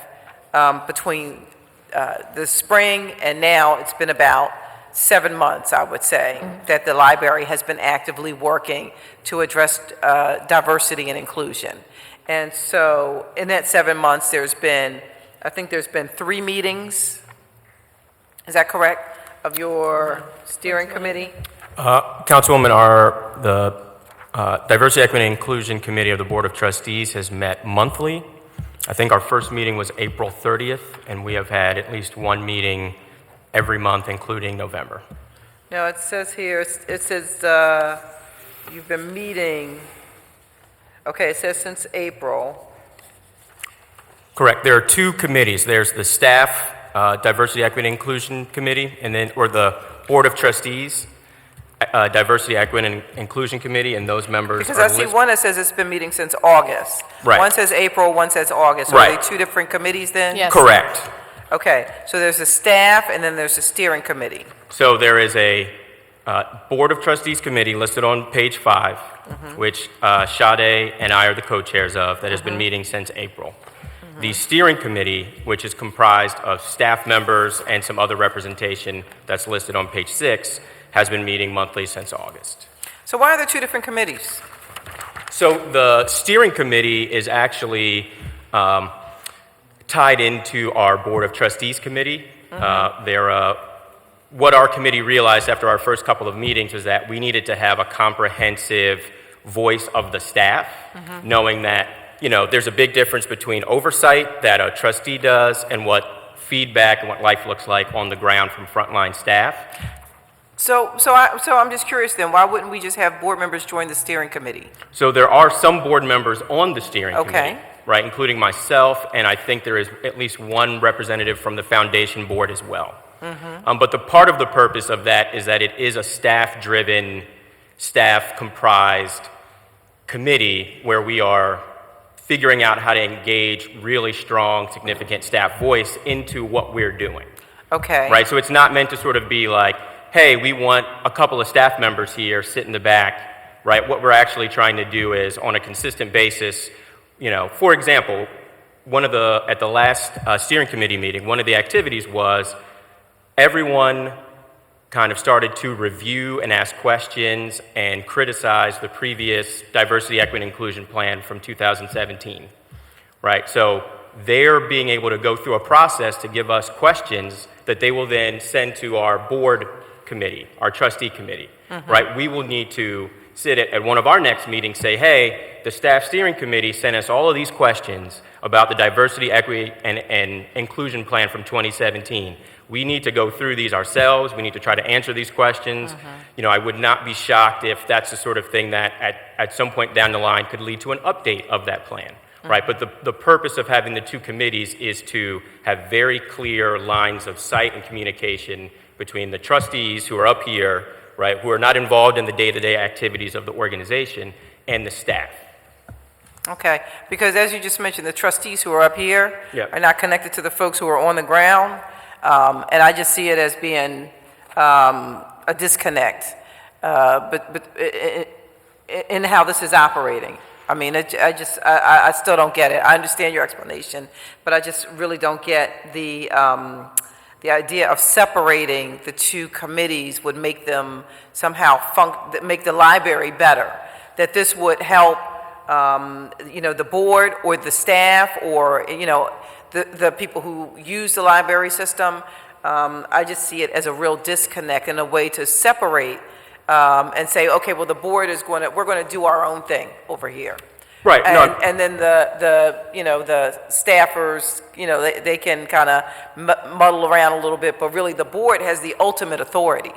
between the spring and now, it's been about 7 months, I would say, that the library has been actively working to address diversity and inclusion. And so in that 7 months, there's been 3 meetings, is that correct, of your steering committee? Councilwoman, the Diversity, Equity, and Inclusion Committee of the Board of Trustees has met monthly. I think our first meeting was April 30th, and we have had at least 1 meeting every month, including November. No, it says here, you've been meeting, okay, it says since April. Correct. There are 2 committees. There's the Staff Diversity, Equity, and Inclusion Committee, or the Board of Trustees Diversity, Equity, and Inclusion Committee, and those members because I see one that says it's been meeting since August. Right. One says April, one says August. So right. Are they 2 different committees then? Yes. Correct. Okay, so there's a staff and then there's a steering committee. So there is a Board of Trustees committee listed on page 5, which Sade and I are the co-chairs of, that has been meeting since April. The steering committee, which is comprised of staff members and some other representation that's listed on page 6, has been meeting monthly since August. So why are there 2 different committees? So the steering committee is actually tied into our Board of Trustees committee. What our committee realized after our first couple of meetings was that we needed to have a comprehensive voice of the staff, knowing that there's a big difference between oversight that a trustee does and what feedback and what life looks like on the ground from frontline staff. So I'm just curious then, why wouldn't we just have board members join the steering committee? So there are some board members on the steering Okay. committee, right, including myself, and I think there is at least one representative from the foundation board as well. But the part of the purpose of that is that it is a staff-driven, staff-comprised committee where we are figuring out how to engage really strong, significant staff voice into what we're doing. Okay. Right, so it's not meant to sort of be like, hey, we want a couple of staff members here, sit in the back, right? What we're actually trying to do is, on a consistent basis, for example, at the last steering committee meeting, one of the activities was everyone kind of started to review and ask questions and criticize the previous diversity, equity, and inclusion plan from 2017, right? So they're being able to go through a process to give us questions that they will then send to our board committee, our trustee committee, right? We will need to sit at one of our next meetings, say, hey, the staff steering committee sent us all of these questions about the diversity, equity, and inclusion plan from 2017. We need to go through these ourselves. We need to try to answer these questions. I would not be shocked if that's the sort of thing that at some point down the line could lead to an update of that plan, right? But the purpose of having the two committees is to have very clear lines of sight and communication between the trustees who are up here, right, who are not involved in the day-to-day activities of the organization, and the staff. Okay, because as you just mentioned, the trustees who are up here Yep. are not connected to the folks who are on the ground, and I just see it as being a disconnect, but in how this is operating. I mean, I still don't get it. I understand your explanation, but I just really don't get the idea of separating the two committees would make them somehow make the library better. That this would help, the board or the staff or the people who use the library system. I just see it as a real disconnect and a way to separate and say, okay, well, the board we're going to do our own thing over here. Right. And then the staffers, they can kind of muddle around a little bit, but really the board has the ultimate authority.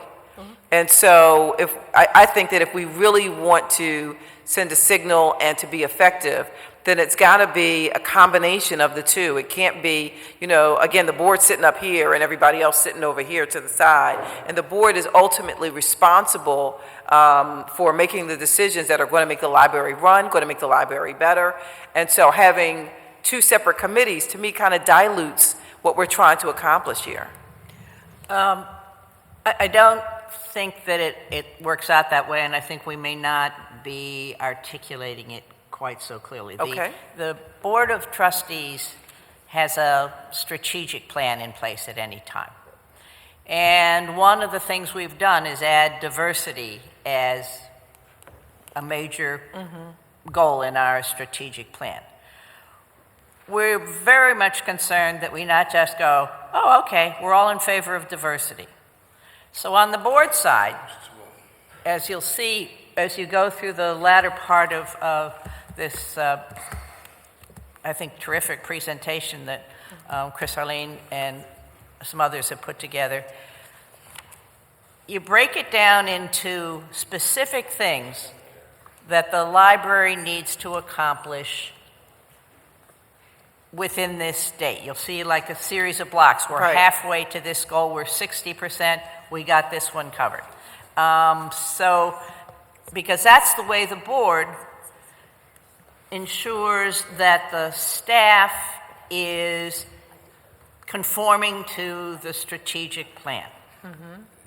And so I think that if we really want to send a signal and to be effective, then it's got to be a combination of the two. It can't be, again, the board sitting up here and everybody else sitting over here to the side. And the board is ultimately responsible for making the decisions that are going to make the library run, going to make the library better. And so having two separate committees, to me, kind of dilutes what we're trying to accomplish here. I don't think that it works out that way, and I think we may not be articulating it quite so clearly. Okay. The Board of Trustees has a strategic plan in place at any time. And one of the things we've done is add diversity as a major goal in our strategic plan. We're very much concerned that we not just go, oh, okay, we're all in favor of diversity. So on the board side, as you'll see, as you go through the latter part of this, I think, terrific presentation that Chris Arlene and some others have put together, you break it down into specific things that the library needs to accomplish within this date. You'll see like a series of blocks. We're Right. halfway to this goal. We're 60%. We got this one covered. Because that's the way the board ensures that the staff is conforming to the strategic plan.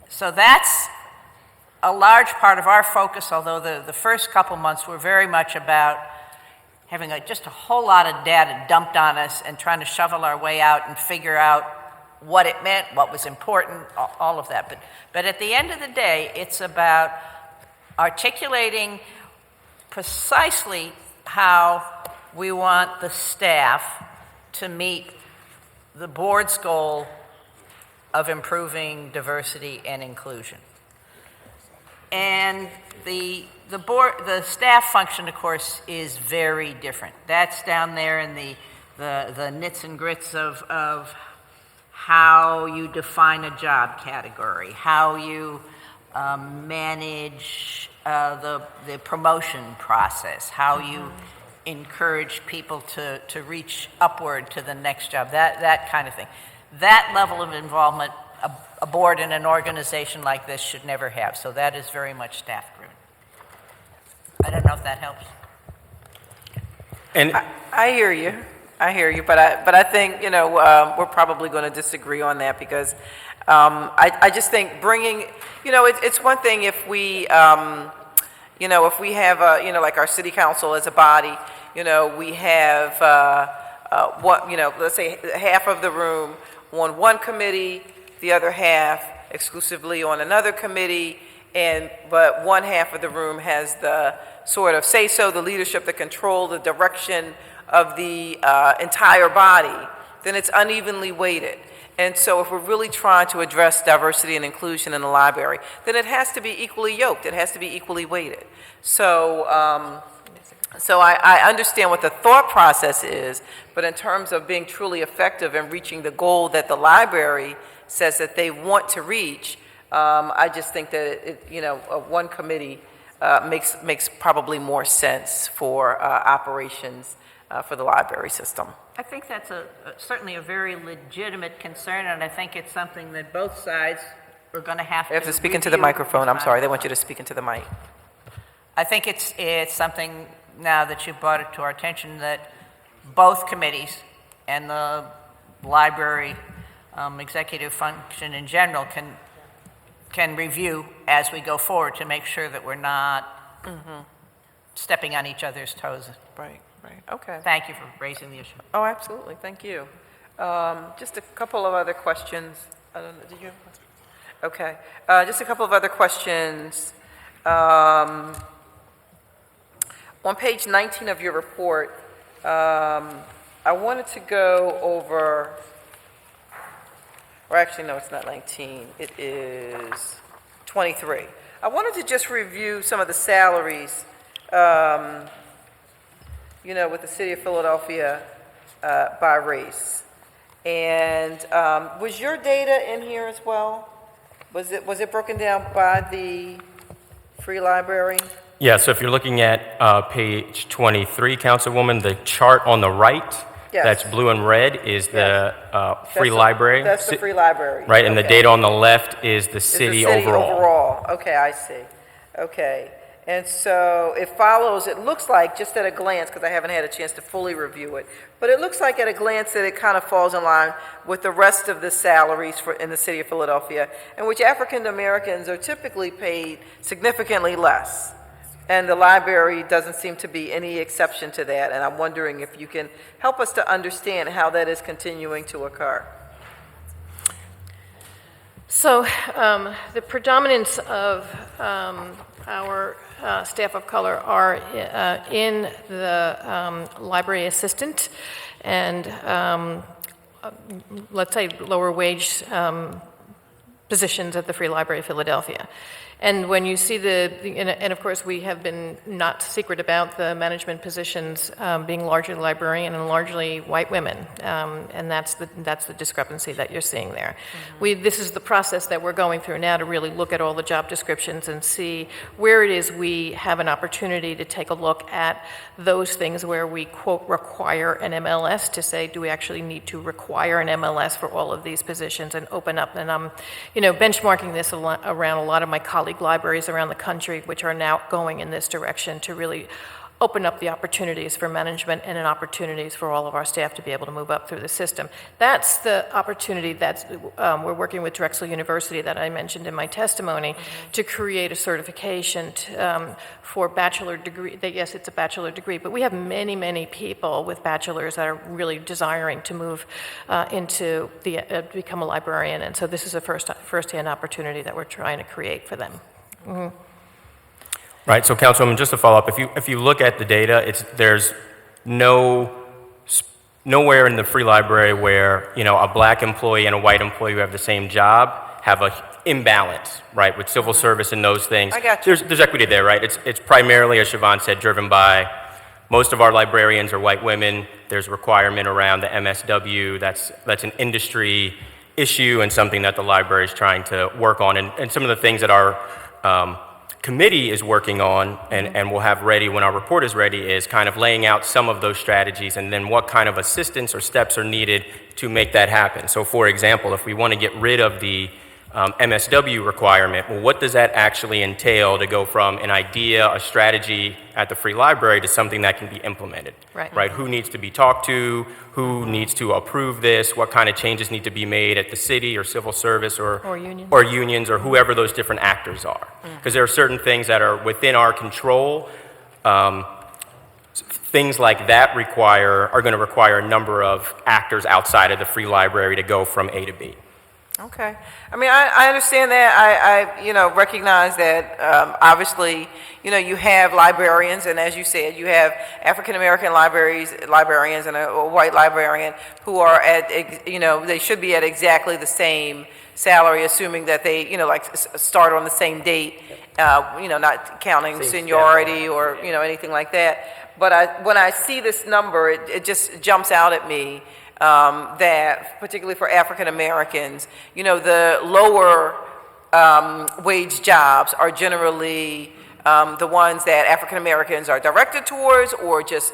So that's a large part of our focus, although the first couple months were very much about having just a whole lot of data dumped on us and trying to shovel our way out and figure out what it meant, what was important, all of that. But at the end of the day, it's about articulating precisely how we want the staff to meet the board's goal of improving diversity and inclusion. And the staff function, of course, is very different. That's down there in the nits and grits of how you define a job category, how you manage the promotion process, how you encourage people to reach upward to the next job, that kind of thing. That level of involvement a board in an organization like this should never have. So that is very much staff-driven. I don't know if that helps. And I hear you. But I think, we're probably going to disagree on that because I just think bringing, it's one thing if we, if we have, like our city council as a body, we have, let's say half of the room on one committee, the other half exclusively on another committee, but one half of the room has the sort of say-so, the leadership, the control, the direction of the entire body, then it's unevenly weighted. And so if we're really trying to address diversity and inclusion in the library, then it has to be equally yoked. It has to be equally weighted. So I understand what the thought process is, but in terms of being truly effective and reaching the goal that the library says that they want to reach, I just think that one committee makes probably more sense for operations for the library system. I think that's certainly a very legitimate concern, and I think it's something that both sides are going to have to. You have to speak into the microphone. I'm sorry, they want you to speak into the mic. I think it's something now that you've brought it to our attention that both committees and the library executive function in general can review as we go forward to make sure that we're not stepping on each other's toes. Right, okay. Thank you for raising the issue. Oh, absolutely, thank you. Just a couple of other questions. I don't know, did you have a question? Okay, just a couple of other questions. On page 19 of your report, I wanted to go over, or actually, no, it's not 19. It is 23. I wanted to just review some of the salaries, with the city of Philadelphia by race. And was your data in here as well? Was it broken down by the free library? yeah, so if you're looking at page 23, Councilwoman, the chart on the right, Yes. that's blue and red, is the free library. That's the free library. Right, and the Okay. data on the left is the Is the city overall. Okay, I see. Okay. And so it follows, it looks like, just at a glance, because I haven't had a chance to fully review it, but it looks like at a glance that it kind of falls in line with the rest of the salaries in the city of Philadelphia, in which African Americans are typically paid significantly less. And the library doesn't seem to be any exception to that, and I'm wondering if you can help us to understand how that is continuing to occur. So the predominance of our staff of color are in the library assistant and, let's say, lower wage positions at the Free Library of Philadelphia. And when you see and of course we have been not secret about the management positions being largely librarian and largely white women, and that's the discrepancy that you're seeing there. This is the process that we're going through now to really look at all the job descriptions and see where it is we have an opportunity to take a look at those things where we, quote, require an MLS to say, do we actually need to require an MLS for all of these positions and open up? And I'm, benchmarking this around a lot of my colleagues libraries around the country, which are now going in this direction to really open up the opportunities for management and opportunities for all of our staff to be able to move up through the system. That's the opportunity that we're working with Drexel University that I mentioned in my testimony to create a certification for bachelor degree. Yes, it's a bachelor degree, but we have many, many people with bachelors that are really desiring to move into become a librarian, and so this is a first-hand opportunity that we're trying to create for them. Mm-hmm. Right, so Councilwoman, just to follow up, if you look at the data, there's nowhere in the free library where a black employee and a white employee who have the same job have a imbalance, right, with civil service and those things. I got you. There's equity there, right? It's primarily, as Siobhan said, driven by most of our librarians are white women. There's a requirement around the MSW. That's an industry issue and something that the library is trying to work on. And some of the things that our committee is working on and will have ready when our report is ready is kind of laying out some of those strategies and then what kind of assistance or steps are needed to make that happen. So for example, if we want to get rid of the MSW requirement, well, what does that actually entail to go from an idea, a strategy at the Free Library to something that can be implemented? Right? Who needs to be talked to? Who needs to approve this? What kind of changes need to be made at the city or civil service or unions or whoever those different actors are? Because there are certain things that are within our control. Things like that are going to require a number of actors outside of the Free Library to go from A to B. Okay. I mean, I understand that. I recognize that obviously, you have librarians, and as you said, you have African-American librarians and a white librarian who are at, they should be at exactly the same salary, assuming that they, start on the same date, not counting seniority or, anything like that. But when I see this number, it just jumps out at me. That particularly for African Americans, the lower wage jobs are generally the ones that African Americans are directed towards or just,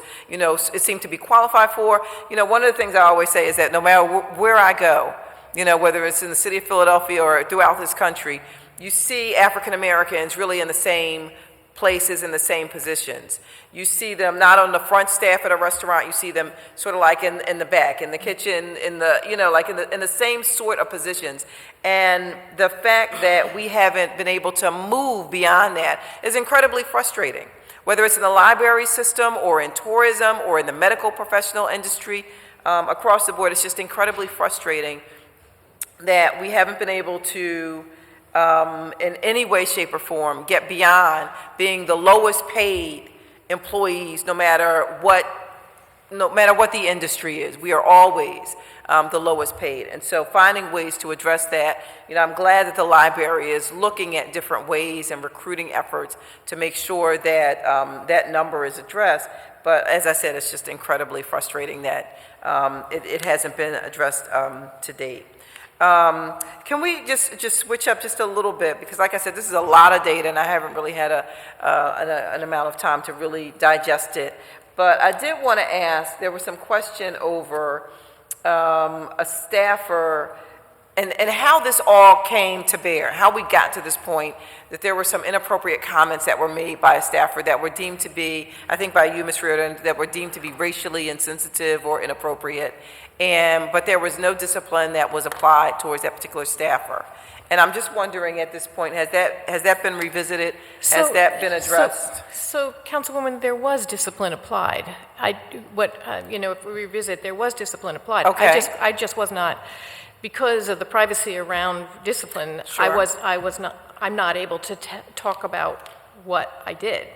seem to be qualified for. One of the things I always say is that no matter where I go, whether it's in the city of Philadelphia or throughout this country, you see African Americans really in the same places in the same positions. You see them not on the front staff at a restaurant, you see them sort of like in the back, in the kitchen, in the same sort of positions. And the fact that we haven't been able to move beyond that is incredibly frustrating. Whether it's in the library system or in tourism or in the medical professional industry, across the board, it's just incredibly frustrating that we haven't been able to in any way, shape, or form, get beyond being the lowest paid employees, no matter what the industry is. We are always the lowest paid. And so finding ways to address that, I'm glad that the library is looking at different ways and recruiting efforts to make sure that that number is addressed. But as I said, it's just incredibly frustrating that it hasn't been addressed to date. Can we just switch up just a little bit? Because like I said, this is a lot of data and I haven't really had an amount of time to really digest it. But I did want to ask, there was some question over a staffer and how this all came to bear, how we got to this point, that there were some inappropriate comments that were made by a staffer that were deemed to be, I think by you, Ms. Reardon, that were deemed to be racially insensitive or inappropriate. But there was no discipline that was applied towards that particular staffer. And I'm just wondering at this point, has that been revisited? Has that been addressed? So, Councilwoman, there was discipline applied. If we revisit, there was discipline applied. Okay. I just was not, because of the privacy around discipline. Sure. I'm not able to talk about what I did.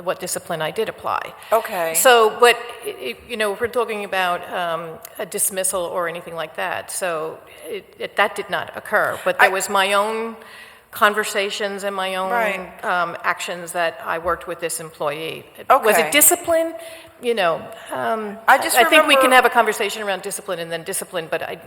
What discipline I did apply. Okay. So, but, if we're talking about a dismissal or anything like that, so that did not occur. But there was my own conversations and my own actions that I worked with this employee. Okay. Was it discipline? I think we can have a conversation around discipline and then discipline, but I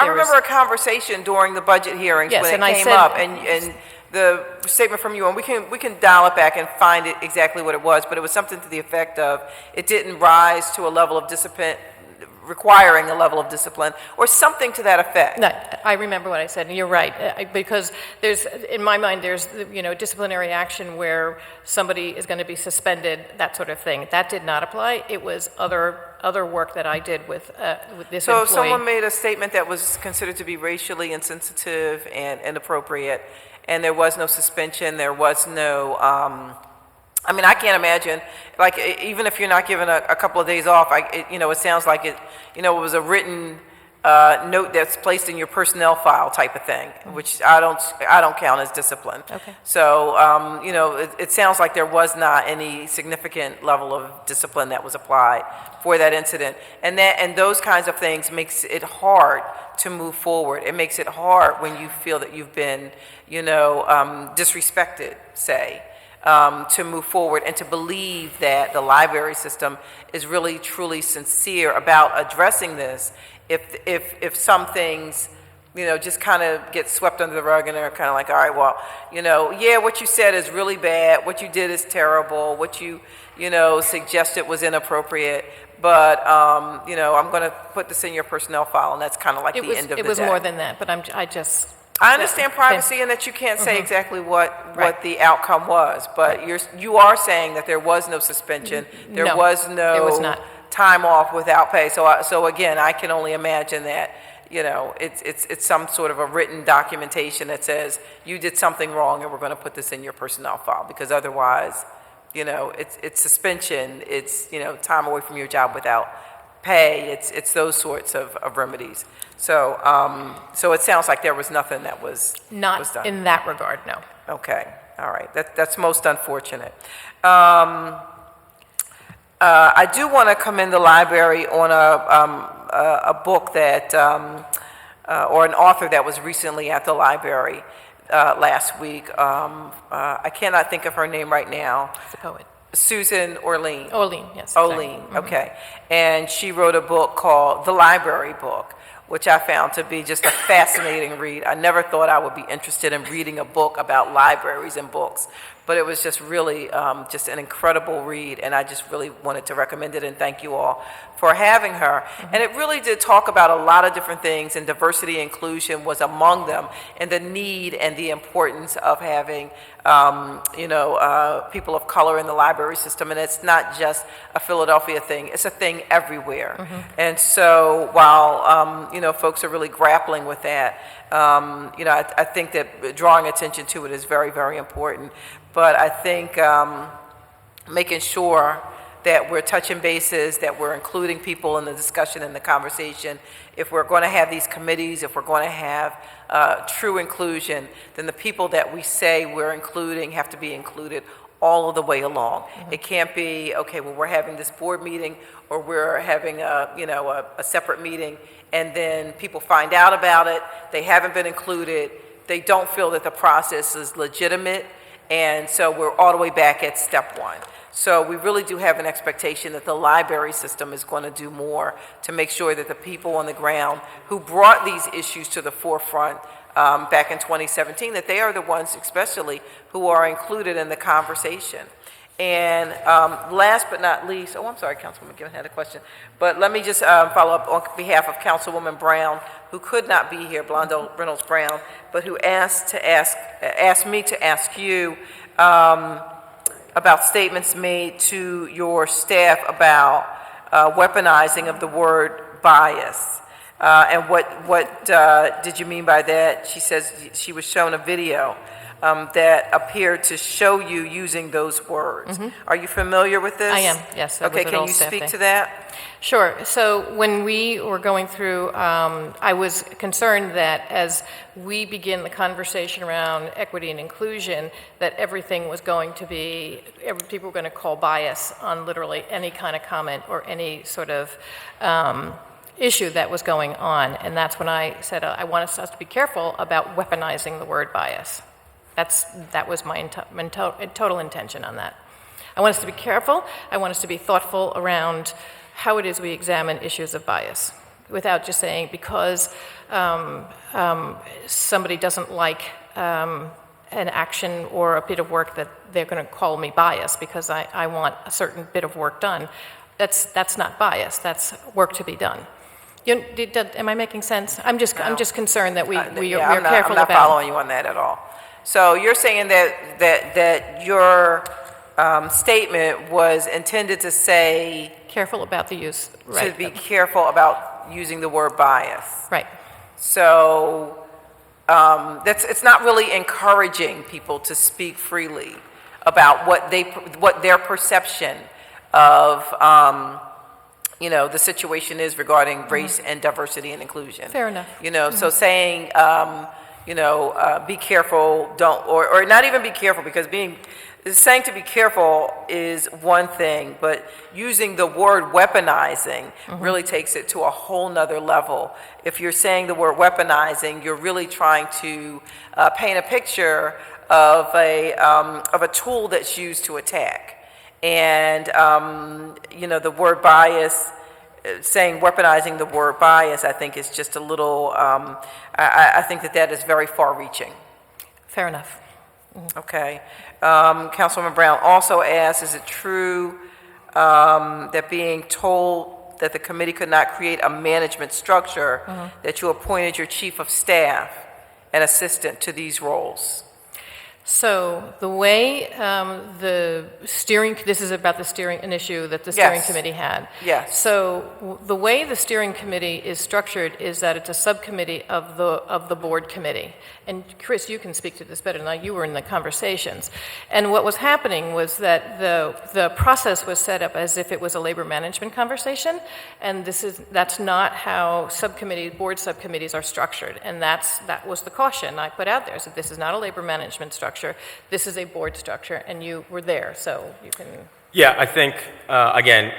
remember a conversation during the budget hearings when it came up, and the statement from you, and we can dial it back and find it exactly what it was, but it was something to the effect of it didn't rise to a level of discipline, requiring a level of discipline, or something to that effect. No, I remember what I said, and you're right, because in my mind, there's disciplinary action where somebody is going to be suspended, that sort of thing. That did not apply. It was other work that I did with this employee. So someone made a statement that was considered to be racially insensitive and inappropriate, and there was no suspension, there was no, I can't imagine, like, even if you're not given a couple of days off, it sounds like it was a written note that's placed in your personnel file type of thing, which I don't count as discipline. Okay. So, you know, it sounds like there was not any significant level of discipline that was applied for that incident. And those kinds of things makes it hard to move forward. It makes it hard when you feel that you've been, you know, disrespected, say, to move forward and to believe that the library system is really, truly sincere about addressing this. If some things, you know, just kind of get swept under the rug and they're kind of like, all right, well, you know, yeah, what you said is really bad, what you did is terrible, what you know, suggested was inappropriate, but, you know, I'm going to put this in your personnel file, and that's kind of like the end of the day. It was more than that, but I understand privacy and that you can't say exactly what the outcome was, but you are saying that there was no suspension, there was no time off without pay. So again, I can only imagine that, you know, it's some sort of a written documentation that says you did something wrong and we're going to put this in your personnel file, because otherwise, you know, it's suspension, it's, you know, time away from your job without pay, it's those sorts of remedies. So so it sounds like there was nothing that was done. Not in that regard, no. Okay, all right, that's most unfortunate. I do want to commend the library on a book that, or an author that was recently at the library last week. I cannot think of her name right now. It's a poet. Susan Orlean. Orlean, yes. Orlean, okay. And she wrote a book called The Library Book, which I found to be just a fascinating read. I never thought I would be interested in reading a book about libraries and books, but it was just really just an incredible read, and I just really wanted to recommend it, and thank you all for having her. And it really did talk about a lot of different things, and diversity and inclusion was among them, and the need and the importance of having you know, people of color in the library system. And it's not just a Philadelphia thing, it's a thing everywhere. And so while you know, folks are really grappling with that, you know, I think that drawing attention to it is very, very important. But I think making sure that we're touching bases, that we're including people in the discussion and the conversation. If we're going to have these committees, if we're going to have true inclusion, then the people that we say we're including have to be included all of the way along. It can't be, okay, well, we're having this board meeting, or we're having a separate meeting, and then people find out about it, they haven't been included, they don't feel that the process is legitimate, and so we're all the way back at step one. So we really do have an expectation that the library system is going to do more to make sure that the people on the ground who brought these issues to the forefront back in 2017, that they are the ones especially who are included in the conversation. And last but not least, oh, I'm sorry, Councilwoman Gibbon had a question, but let me just follow up on behalf of Councilwoman Brown, who could not be here, Blondo Reynolds Brown, but who asked me to ask you about statements made to your staff about weaponizing of the word bias. And what did you mean by that? She says she was shown a video that appeared to show you using those words. Are you familiar with this? I am, yes. Okay, can you speak to that? Sure. So when we were going through, I was concerned that as we begin the conversation around equity and inclusion, that everything was going to be, people were going to call bias on literally any kind of comment or any sort of issue that was going on. And that's when I said I want us to be careful about weaponizing the word bias. That was my total intention on that. I want us to be careful. I want us to be thoughtful around how it is we examine issues of bias, without just saying because somebody doesn't like an action or a bit of work that they're going to call me biased because I want a certain bit of work done. That's not bias. That's work to be done. Am I making sense? I'm just concerned that we are careful I'm not about. following you on that at all. So you're saying that your statement was intended to say Careful about the use, right. to be careful about using the word bias. Right. So it's not really encouraging people to speak freely about what their perception of the situation is regarding race and diversity and inclusion. Fair enough. So saying, be careful, don't, or not even be careful, because saying to be careful is one thing, but using the word weaponizing really takes it to a whole nother level. If you're saying the word weaponizing, you're really trying to paint a picture of a tool that's used to attack. And, the word bias, saying weaponizing the word bias, I think is just a little, I think that is very far-reaching. Fair enough. Okay. Councilwoman Brown also asked, is it true that being told that the committee could not create a management structure, that you appointed your chief of staff and assistant to these roles? So the way this is about an issue that the steering Yes. committee had. Yes. So the way the steering committee is structured is that it's a subcommittee of the board committee. And Chris, you can speak to this better than I. You were in the conversations. And what was happening was that the process was set up as if it was a labor management conversation, and that's not how board subcommittees are structured. And that was the caution I put out there, is that this is not a labor management structure. This is a board structure, and you were there, so you can... Yeah, I think, again,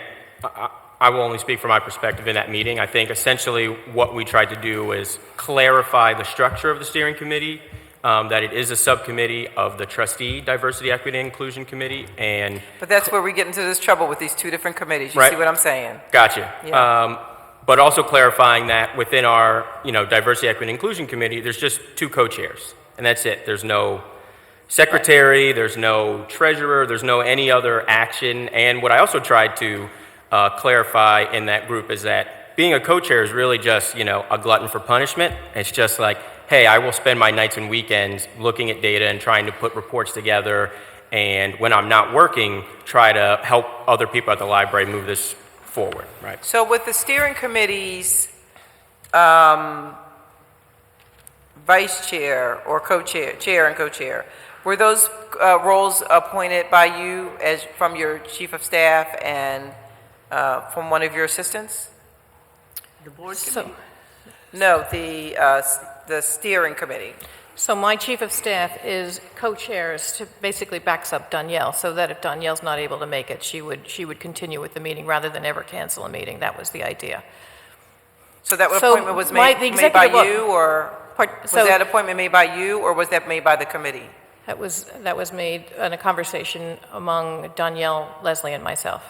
I will only speak from my perspective in that meeting. I think essentially what we tried to do is clarify the structure of the steering committee, that it is a subcommittee of the trustee Diversity, Equity, and Inclusion Committee, and... But that's where we get into this trouble with these two different committees. You Right. see what I'm saying? Gotcha. Yeah. But also clarifying that within our, Diversity, Equity, and Inclusion Committee, there's just 2 co-chairs, and that's it. There's no secretary, there's no treasurer, there's no any other action. And what I also tried to clarify in that group is that being a co-chair is really just, a glutton for punishment. It's just like, hey, I will spend my nights and weekends looking at data and trying to put reports together, and when I'm not working, try to help other people at the library move this forward, right? So with the steering committee's vice chair or co-chair, chair and co-chair, were those roles appointed by you from your chief of staff and from one of your assistants? The board So, committee? No, the steering committee. so my chief of staff is co-chairs to basically backs up Danielle, so that if Danielle's not able to make it, she would continue with the meeting rather than ever cancel a meeting. That was the idea. So that So appointment was the made by executive you, or was that appointment made by you, or was that made by the committee? That was made in a conversation among Danielle, Leslie, and myself.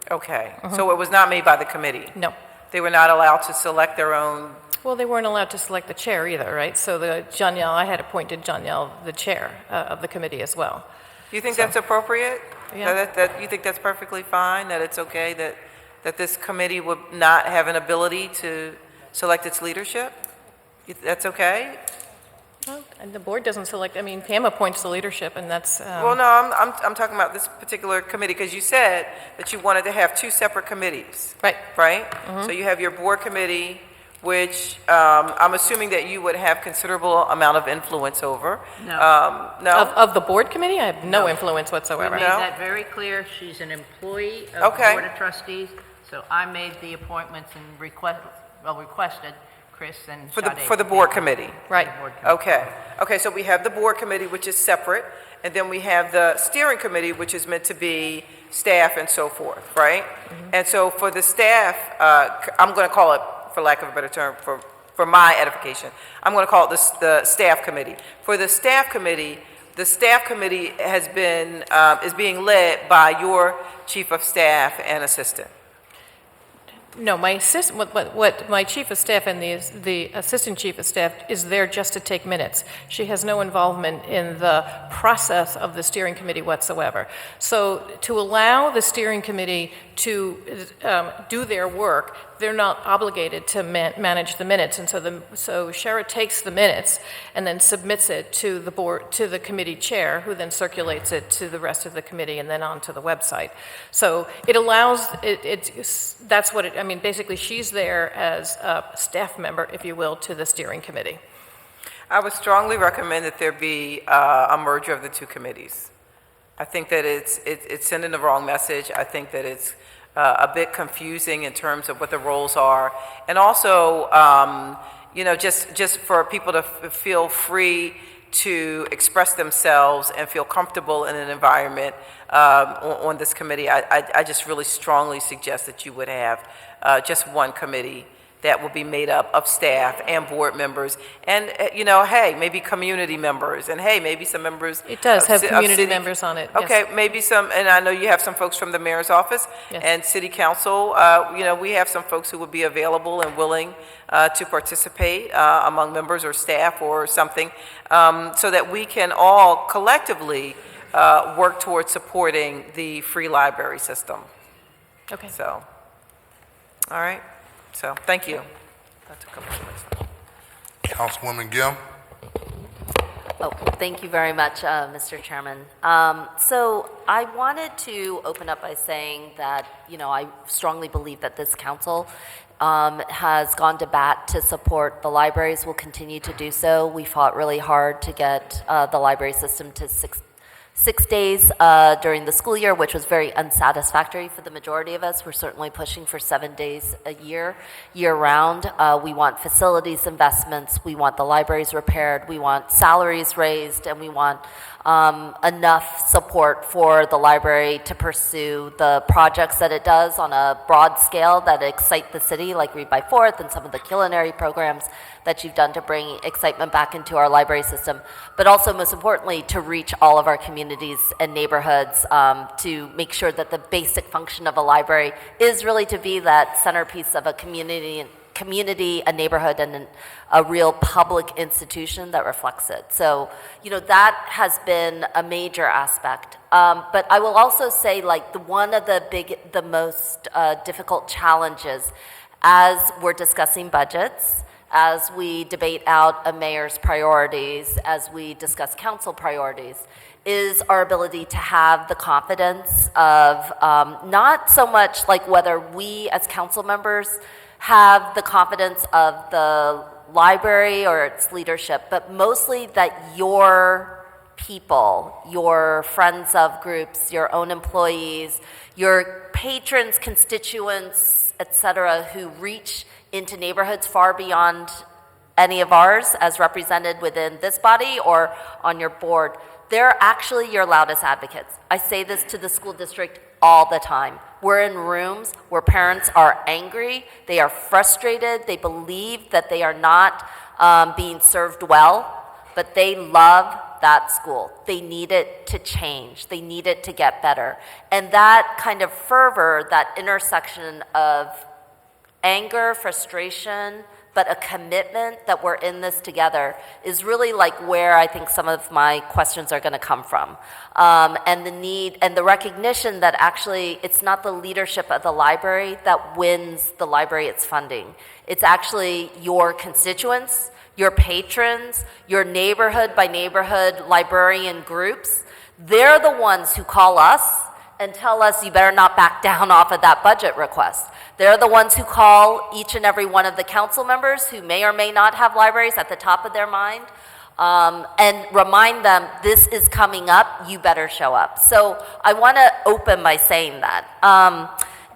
Okay, so it was not made by the committee? No. They were not allowed to select their own? Well, they weren't allowed to select the chair either, right? So I had appointed Danielle the chair of the committee as well. Do you think that's appropriate? Yeah. That you think that's perfectly fine, that it's okay that this committee would not have an ability to select its leadership? That's okay? Well, and the board doesn't select, Pam appoints the leadership, and that's... Well, no, I'm talking about this particular committee, because you said that you wanted to have 2 separate committees. Right. Right? So you have your board committee, which I'm assuming that you would have considerable amount of influence over. No. No? Of the board committee, I have no influence We whatsoever. made No? that very clear. She's an employee of the Okay. Board of Trustees, so I made the appointments and requested Chris and For Sade. the board committee? Right. The board committee. Okay, so we have the board committee, which is separate, and then we have the steering committee, which is meant to be staff and so forth, right? And so for the staff, I'm going to call it, for lack of a better term, for my edification, I'm going to call it the staff committee. For the staff committee has been, is being led by your chief of staff and assistant. No, my assistant, what my chief of staff and the assistant chief of staff is there just to take minutes. She has no involvement in the process of the steering committee whatsoever. So to allow the steering committee to do their work, they're not obligated to manage the minutes, and so Shara takes the minutes and then submits it to the board, to the committee chair, who then circulates it to the rest of the committee and then onto the website. So it allows that's what it. Basically, she's there as a staff member, if you will, to the steering committee. I would strongly recommend that there be a merger of the 2 committees. I think that it's sending the wrong message. I think that it's a bit confusing in terms of what the roles are. And also, just for people to feel free to express themselves and feel comfortable in an environment on this committee, I just really strongly suggest that you would have just one committee that will be made up of staff and board members, and hey, maybe community members, and hey, maybe some members. It does have of community city members on it. Okay, Yes. maybe some, and I know you have some folks from the mayor's office Yes. and city council. We have some folks who would be available and willing to participate among members or staff or something, so that we can all collectively work towards supporting the free library system. Okay. So, all right. So, thank you. That's a couple of minutes. Councilwoman Gill. Oh, thank you very much, Mr. Chairman. So I wanted to open up by saying that, I strongly believe that this council has gone to bat to support the libraries, will continue to do so. We fought really hard to get the library system to six days during the school year, which was very unsatisfactory for the majority of us. We're certainly pushing for 7 days a year-round. We want facilities investments, we want the libraries repaired, we want salaries raised, and we want enough support for the library to pursue the projects that it does on a broad scale that excite the city, like Read by Fourth and some of the culinary programs that you've done to bring excitement back into our library system, but also, most importantly, to reach all of our communities and neighborhoods, to make sure that the basic function of a library is really to be that centerpiece of a community, a neighborhood, and a real public institution that reflects it. So, that has been a major aspect. But I will also say, one of the most difficult challenges as we're discussing budgets, as we debate out a mayor's priorities, as we discuss council priorities, is our ability to have the confidence of not so much like whether we as council members have the confidence of the library or its leadership, but mostly that your people, your friends of groups, your own employees, your patrons, constituents, etc., who reach into neighborhoods far beyond any of ours as represented within this body or on your board, they're actually your loudest advocates. I say this to the school district all the time. We're in rooms where parents are angry, they are frustrated, they believe that they are not being served well, but they love that school. They need it to change. They need it to get better. And that kind of fervor, that intersection of anger, frustration, but a commitment that we're in this together is really where I think some of my questions are going to come from. And the need and the recognition that actually it's not the leadership of the library that wins the library its funding. It's actually your constituents, your patrons, your neighborhood by neighborhood librarian groups. They're the ones who call us and tell us you better not back down off of that budget request. They're the ones who call each and every one of the council members who may or may not have libraries at the top of their mind and remind them, this is coming up, you better show up. So I want to open by saying that.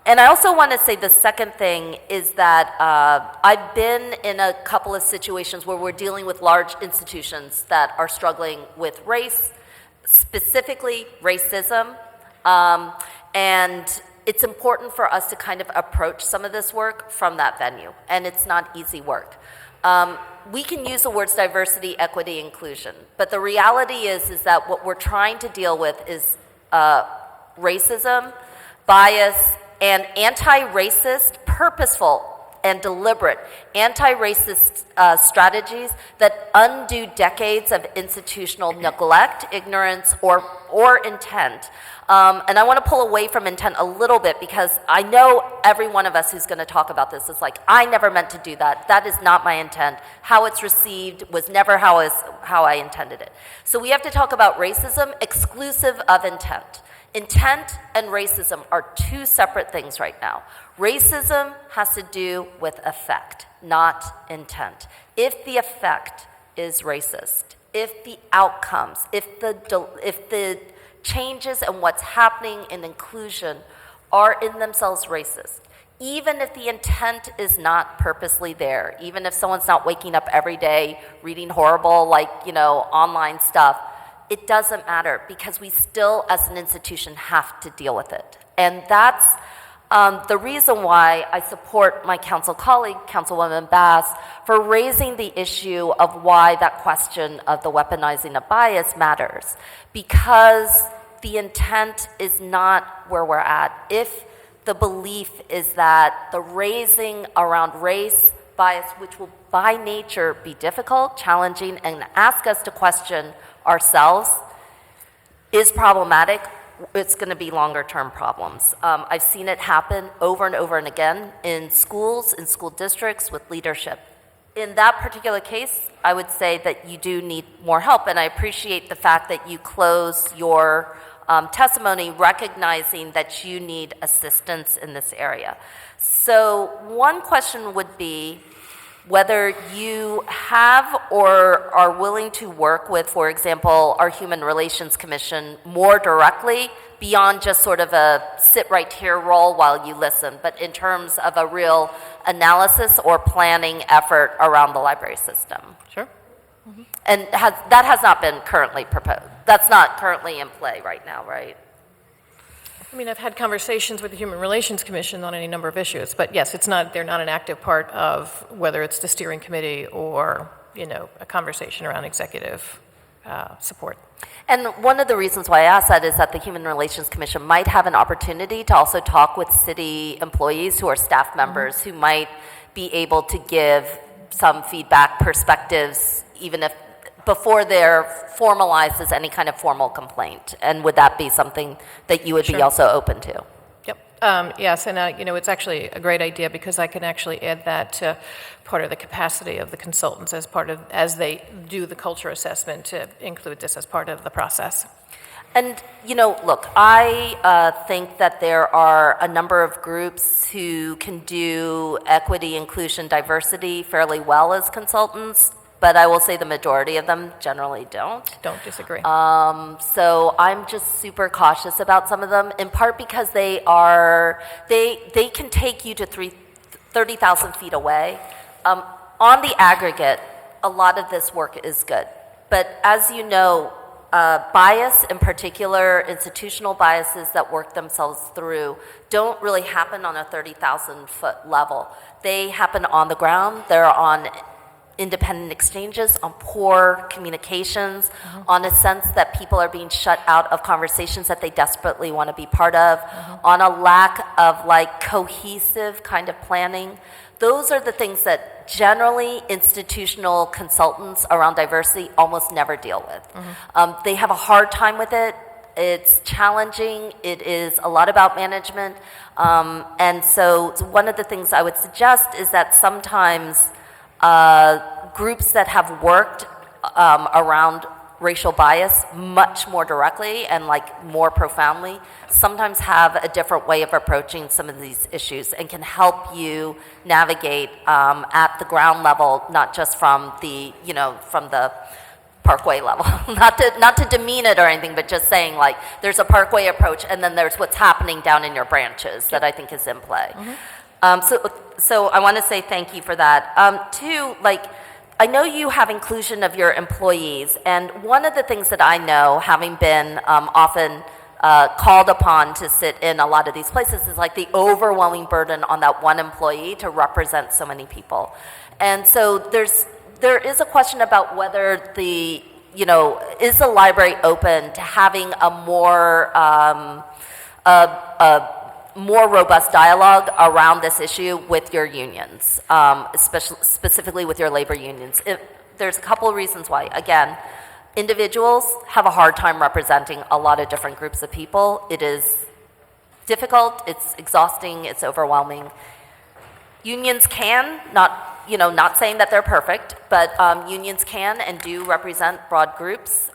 And I also want to say the second thing is that I've been in a couple of situations where we're dealing with large institutions that are struggling with race, specifically racism, and it's important for us to kind of approach some of this work from that venue, and it's not easy work. We can use the words diversity, equity, inclusion, but the reality is that what we're trying to deal with is racism, bias, and anti-racist, purposeful and deliberate anti-racist strategies that undo decades of institutional neglect, ignorance, or intent. And I want to pull away from intent a little bit because I know every one of us who's going to talk about this is I never meant to do that. That is not my intent. How it's received was never how I intended it. So we have to talk about racism exclusive of intent. Intent and racism are two separate things right now. Racism has to do with effect, not intent. If the effect is racist, if the outcomes, if the changes and what's happening in inclusion are in themselves racist. Even if the intent is not purposely there, even if someone's not waking up every day reading horrible, like, online stuff, it doesn't matter because we still, as an institution, have to deal with it. And that's the reason why I support my council colleague, Councilwoman Bass, for raising the issue of why that question of the weaponizing of bias matters. Because the intent is not where we're at. If the belief is that the raising around race, bias, which will by nature be difficult, challenging, and ask us to question ourselves, is problematic, it's going to be longer term problems. I've seen it happen over and over and again in schools, in school districts, with leadership. In that particular case, I would say that you do need more help, and I appreciate the fact that you close your testimony recognizing that you need assistance in this area. So one question would be whether you have or are willing to work with, for example, our Human Relations Commission more directly beyond just sort of a sit right here role while you listen, but in terms of a real analysis or planning effort around the library system. Sure. And that has not been currently proposed. That's not currently in play right now, right? I mean, I've had conversations with the Human Relations Commission on any number of issues, but yes, they're not an active part of whether it's the steering committee or, a conversation around executive support. And one of the reasons why I ask that is that the Human Relations Commission might have an opportunity to also talk with city employees who are staff members who might be able to give some feedback, perspectives, even if before they're formalized as any kind of formal complaint. And would that be something that you would be also open to? Yep. Yes, and it's actually a great idea because I can actually add that to part of the capacity of the consultants as they do the culture assessment to include this as part of the process. And, look, I think that there are a number of groups who can do equity, inclusion, diversity fairly well as consultants, but I will say the majority of them generally don't. Don't disagree. So I'm just super cautious about some of them, in part because they can take you to 30,000 feet away. On the aggregate, a lot of this work is good. But as you know, bias, in particular, institutional biases that work themselves through, don't really happen on a 30,000 foot level. They happen on the ground. They're on independent exchanges, on poor communications, on a sense that people are being shut out of conversations that they desperately want to be part of, on a lack of cohesive kind of planning. Those are the things that generally institutional consultants around diversity almost never deal with. They have a hard time with it. It's challenging. It is a lot about management. And so one of the things I would suggest is that sometimes groups that have worked around racial bias much more directly and more profoundly sometimes have a different way of approaching some of these issues and can help you navigate at the ground level, not just from the parkway level. not to demean it or anything, but just saying there's a parkway approach and then there's what's happening down in your branches that I think is in play. So I want to say thank you for that. Two, I know you have inclusion of your employees, and one of the things that I know, having been often called upon to sit in a lot of these places, is the overwhelming burden on that one employee to represent so many people. And so there is a question about whether is the library open to having a more robust dialogue around this issue with your unions, specifically with your labor unions. There's a couple of reasons why. Again, individuals have a hard time representing a lot of different groups of people. It is difficult, it's exhausting, it's overwhelming. Unions can, not saying that they're perfect, but unions can and do represent broad groups.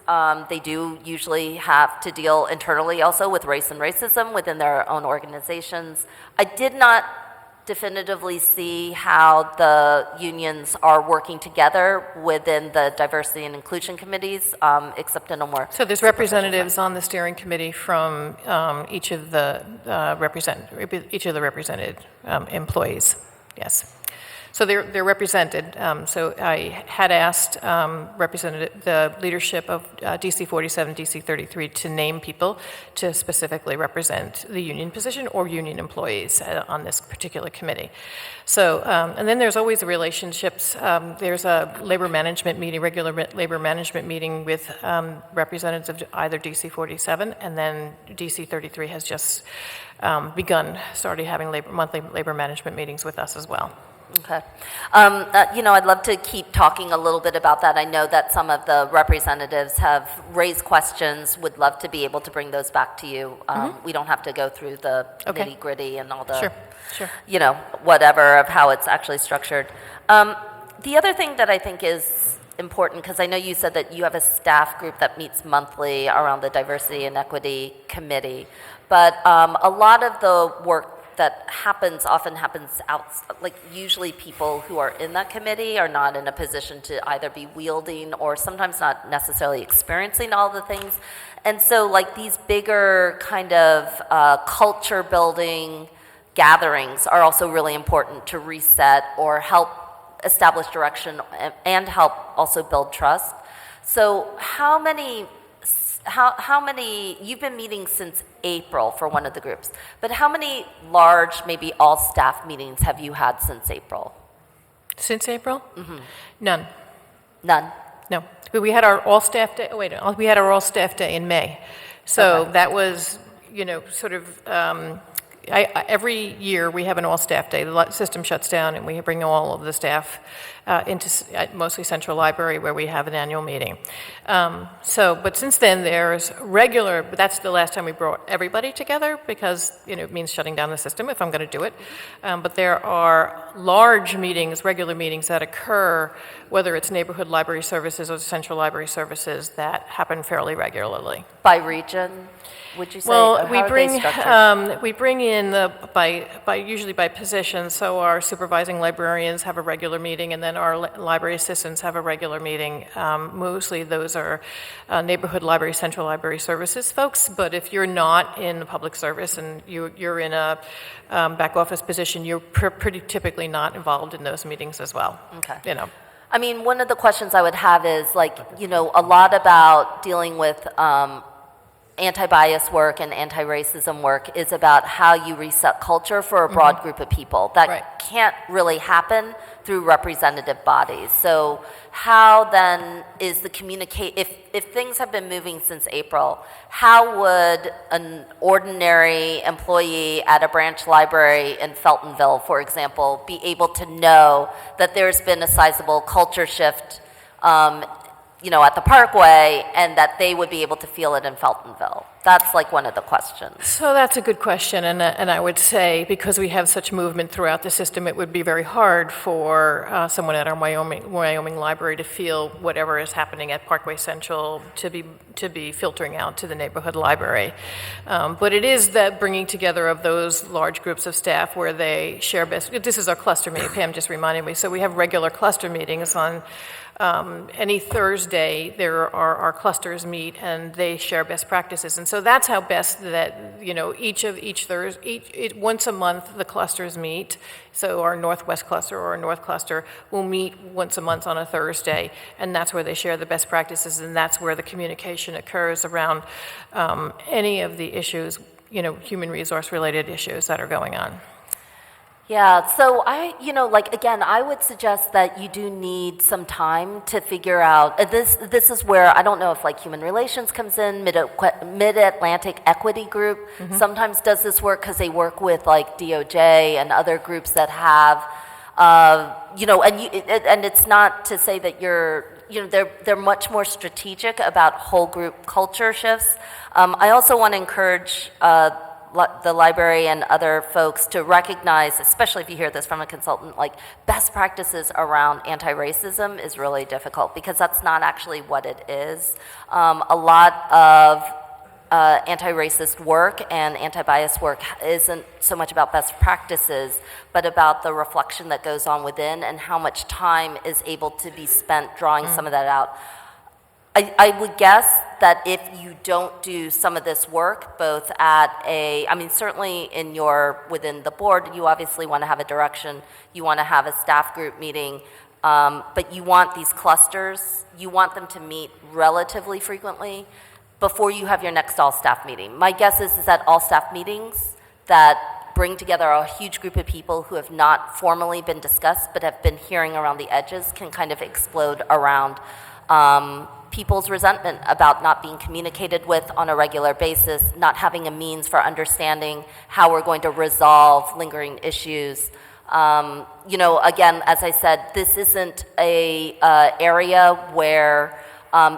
They do usually have to deal internally also with race and racism within their own organizations. I did not definitively see how the unions are working together within the diversity and inclusion committees, except in a more. So there's representatives on the steering committee from each of the represented employees. Yes. So they're represented. So I had asked the leadership of DC 47, DC 33 to name people to specifically represent the union position or union employees on this particular committee. So, and then there's always the relationships. There's a labor management meeting, regular labor management meeting with representatives of either DC 47, and then DC 33 has just started having monthly labor management meetings with us as well. Okay. I'd love to keep talking a little bit about that. I know that some of the representatives have raised questions, would love to be able to bring those back to you. We don't have to go through the nitty-gritty and all the, Sure. Whatever of how it's actually structured. The other thing that I think is important, because I know you said that you have a staff group that meets monthly around the Diversity and Equity Committee, but a lot of the work that often happens usually people who are in that committee are not in a position to either be wielding or sometimes not necessarily experiencing all the things. And so these bigger kind of culture building gatherings are also really important to reset or help establish direction and help also build trust. So how many, you've been meeting since April for one of the groups, but how many large, maybe all staff meetings have you had since April? Since April? Mm-hmm. None. None? No. We had our all-staff day, we had our all-staff day in May. So that was, sort of, every year we have an all-staff day. The system shuts down and we bring all of the staff into mostly Central Library where we have an annual meeting. But since then there's regular, but that's the last time we brought everybody together because, it means shutting down the system if I'm going to do it. But there are large meetings, regular meetings that occur, whether it's neighborhood library services or Central Library services, that happen fairly regularly. By region? Would you say? Well, we bring in usually by position. So our supervising librarians have a regular meeting, and then our library assistants have a regular meeting. Mostly those are neighborhood library, Central Library Services folks. But if you're not in the public service and you're in a back office position, you're pretty typically not involved in those meetings as well. Okay. I mean, one of the questions I would have is a lot about dealing with anti-bias work and anti-racism work is about how you reset culture for a broad group of people. That can't really happen through representative bodies. So how then is the if things have been moving since April, how would an ordinary employee at a branch library in Feltonville, for example, be able to know that there's been a sizable culture shift at the Parkway, and that they would be able to feel it in Feltonville? That's one of the questions. So that's a good question, and I would say because we have such movement throughout the system, it would be very hard for someone at our Wyoming library to feel whatever is happening at Parkway Central to be filtering out to the neighborhood library. But it is that bringing together of those large groups of staff where they share best. This is our cluster meeting. Pam just reminded me. So we have regular cluster meetings on. Any Thursday, there are our clusters meet and they share best practices, and so that's how best that each Thursday, once a month the clusters meet. So our Northwest cluster or our North cluster will meet once a month on a Thursday, and that's where they share the best practices, and that's where the communication occurs around any of the issues, human resource related issues that are going on. Yeah, so again, I would suggest that you do need some time to figure out, this is where, I don't know if Human Relations comes in, Mid-Atlantic Equity Group sometimes does this work because they work with DOJ and other groups that have, and it's not to say that they're much more strategic about whole group culture shifts. I also want to encourage the library and other folks to recognize, especially if you hear this from a consultant, best practices around anti-racism is really difficult because that's not actually what it is. A lot of anti-racist work and anti-bias work isn't so much about best practices, but about the reflection that goes on within and how much time is able to be spent drawing some of that out. I would guess that if you don't do some of this work, both at certainly within the board, you obviously want to have a direction, you want to have a staff group meeting, but you want these clusters, you want them to meet relatively frequently before you have your next all-staff meeting. My guess is that all-staff meetings that bring together a huge group of people who have not formally been discussed but have been hearing around the edges can kind of explode around people's resentment about not being communicated with on a regular basis, not having a means for understanding how we're going to resolve lingering issues. Again, as I said, this isn't a area where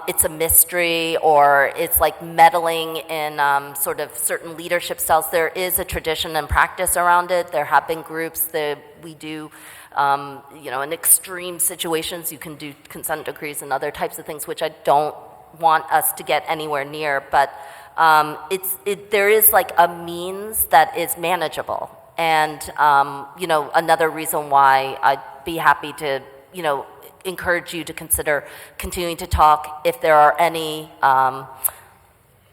it's a mystery or it's like meddling in sort of certain leadership styles. There is a tradition and practice around it. There have been groups that we do, in extreme situations, you can do consent decrees and other types of things, which I don't want us to get anywhere near. But there is like a means that is manageable. And, another reason why I'd be happy to, encourage you to consider continuing to talk if there are any,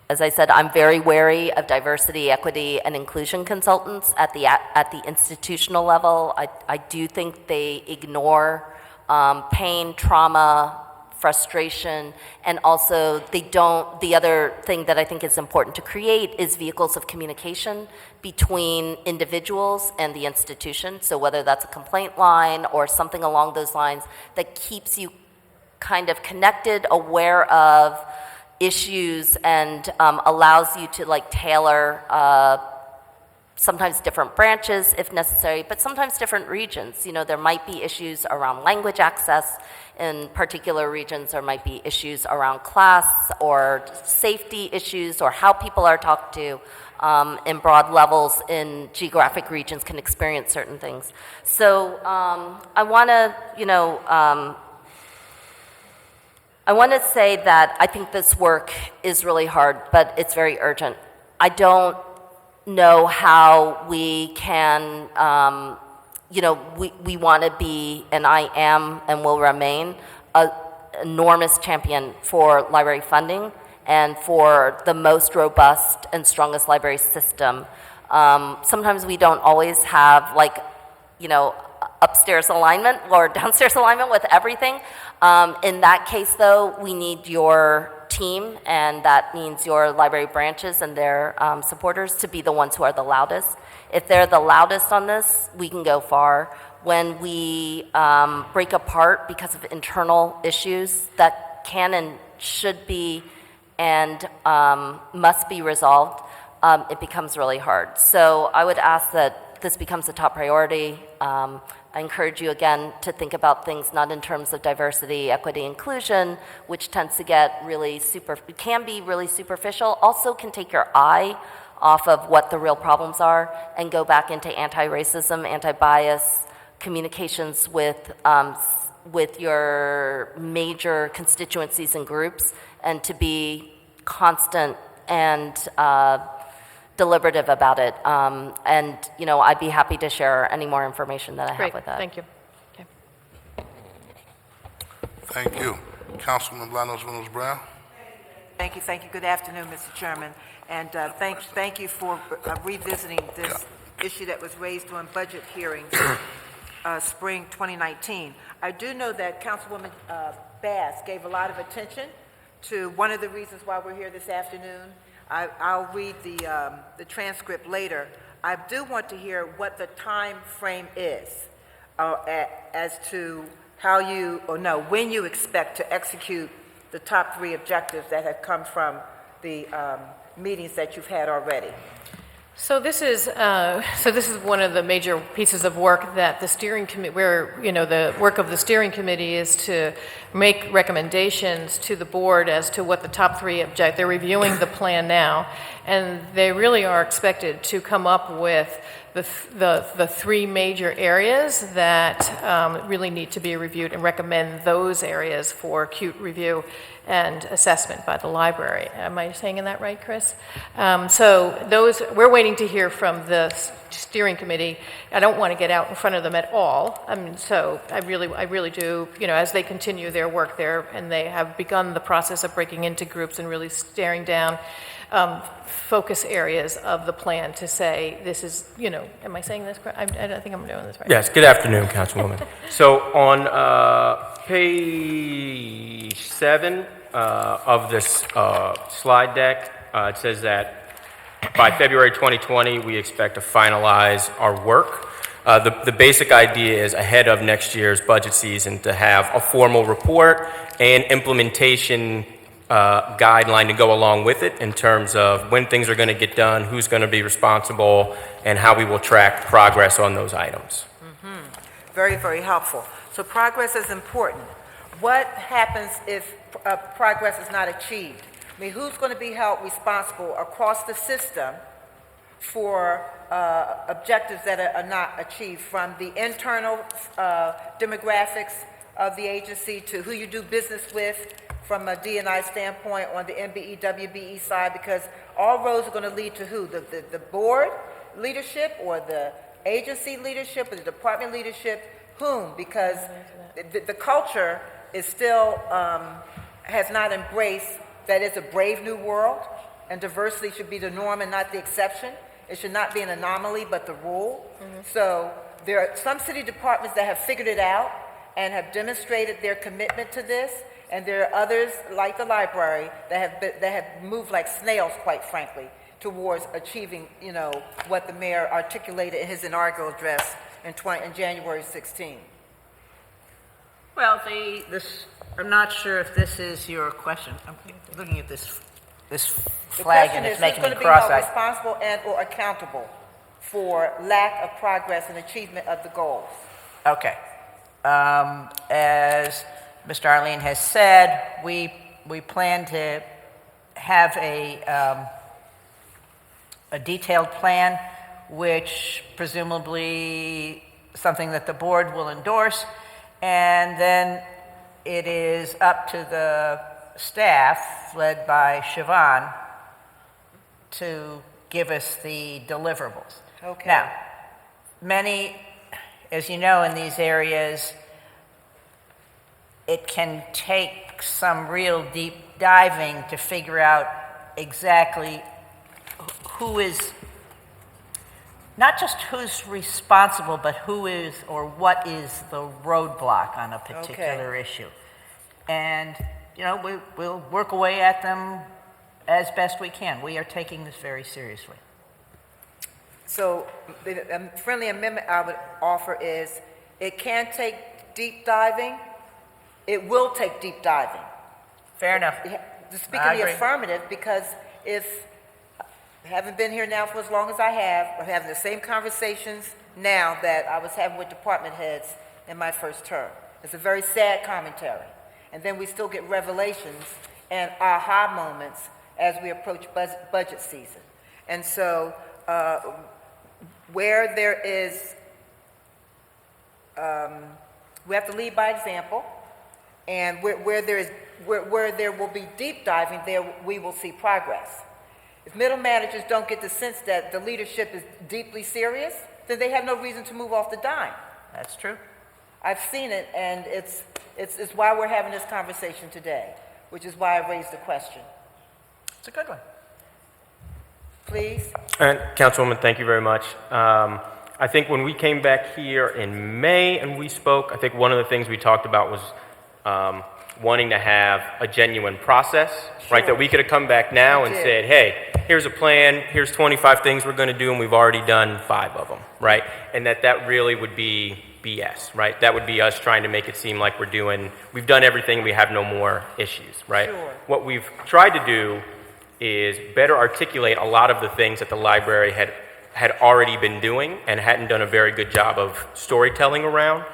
as I said, I'm very wary of diversity, equity, and inclusion consultants at the institutional level. I do think they ignore pain, trauma, frustration, and also the other thing that I think is important to create is vehicles of communication between individuals and the institution. So whether that's a complaint line or something along those lines that keeps you kind of connected, aware of issues, and allows you to tailor sometimes different branches if necessary, but sometimes different regions. There might be issues around language access in particular regions. There might be issues around class or safety issues or how people are talked to in broad levels in geographic regions can experience certain things. So I want to say that I think this work is really hard, but it's very urgent. I don't know how we can, we want to be, and I am and will remain, an enormous champion for library funding and for the most robust and strongest library system. Sometimes we don't always have upstairs alignment or downstairs alignment with everything. In that case, though, we need your team, and that means your library branches and their supporters to be the ones who are the loudest. If they're the loudest on this, we can go far. When we break apart because of internal issues that can and should be and must be resolved, it becomes really hard. So I would ask that this becomes a top priority. I encourage you again to think about things not in terms of diversity, equity, inclusion, which tends to get can be really superficial, also can take your eye off of what the real problems are and go back into anti-racism, anti-bias, communications with your major constituencies and groups, and to be constant and deliberative about it. I'd be happy to share any more information that I have with that. Thank you. Okay. Thank you. Councilman Blanos Reynolds Brown. Thank you. Good afternoon, Mr. Chairman. And thank you for revisiting this issue that was raised on budget hearings spring 2019. I do know that Councilwoman Bass gave a lot of attention to one of the reasons why we're here this afternoon. I'll read the transcript later. I do want to hear what the time frame is as to when you expect to execute the top 3 objectives that have come from the meetings that you've had already. So this is one of the major pieces of work that the steering committee, the work of the steering committee is to make recommendations to the board as to what the top 3 objectives. They're reviewing the plan now, and they really are expected to come up with the 3 major areas that really need to be reviewed and recommend those areas for acute review. and assessment by the library. Am I saying that right, Chris? So those, we're waiting to hear from the steering committee. I don't want to get out in front of them at all. I mean, so I really do, you know, as they continue their work there, and they have begun the process of breaking into groups and really staring down focus areas of the plan to say, this is, you know, am I saying this correct? I don't think I'm doing this right. Yes, good afternoon, Councilwoman. So on page 7 of this slide deck, it says that by February 2020, we expect to finalize our work. The basic idea is ahead of next year's budget season to have a formal report and implementation guideline to go along with it in terms of when things are going to get done, who's going to be responsible, and how we will track progress on those items. Very, very helpful. So progress is important. What happens if progress is not achieved? I mean, who's going to be held responsible across the system for objectives that are not achieved, from the internal demographics of the agency to who you do business with from a D&I standpoint on the MBE, WBE side, because all roads are going to lead to who? The board leadership or the agency leadership or the department leadership? Whom? Because the culture is still, has not embraced that it's a brave new world, and diversity should be the norm and not the exception. It should not be an anomaly, but the rule. So there are some city departments that have figured it out and have demonstrated their commitment to this, and there are others, like the library, that have moved like snails, quite frankly, towards achieving, you know, what the mayor articulated in his inaugural address in January 16. Well, I'm not sure if this is your question. I'm looking at this flag and it's making me cross-eyed. The question is, who's going to be held responsible and or accountable for lack of progress and achievement of the goals? Okay. As Mr. Arlene has said, we plan to have a detailed plan, which presumably something that the board will endorse, and then it is up to the staff, led by Siobhan, to give us the deliverables. Okay. Now, many, as you know, in these areas, it can take some real deep diving to figure out exactly who is, not just who's responsible, but who is or what is the roadblock on a particular issue. And, you know, we'll work away at them as best we can. We are taking this very seriously. So the friendly amendment I would offer is, it can take deep diving. It will take deep diving. Fair enough. To speak in the affirmative, because if I haven't been here now for as long as I have, we're having the same conversations now that I was having with department heads in my first term. It's a very sad commentary. And then we still get revelations and aha moments as we approach budget season. And so where there is, we have to lead by example, and where there will be deep diving, there we will see progress. If middle managers don't get the sense that the leadership is deeply serious, then they have no reason to move off the dime. That's true. I've seen it, and it's why we're having this conversation today, which is why I raised the question. It's a good one. Please. And Councilwoman, thank you very much. I think when we came back here in May and we spoke, I think one of the things we talked about was wanting to have a genuine process, right? That we could have come back now and said, hey, here's a plan, here's 25 things we're going to do, and we've already done 5 of them, right? And that really would be BS, right? That would be us trying to make it seem like we've done everything, we have no more issues, right? Sure. What we've tried to do is better articulate a lot of the things that the library had already been doing and hadn't done a very good job of storytelling around.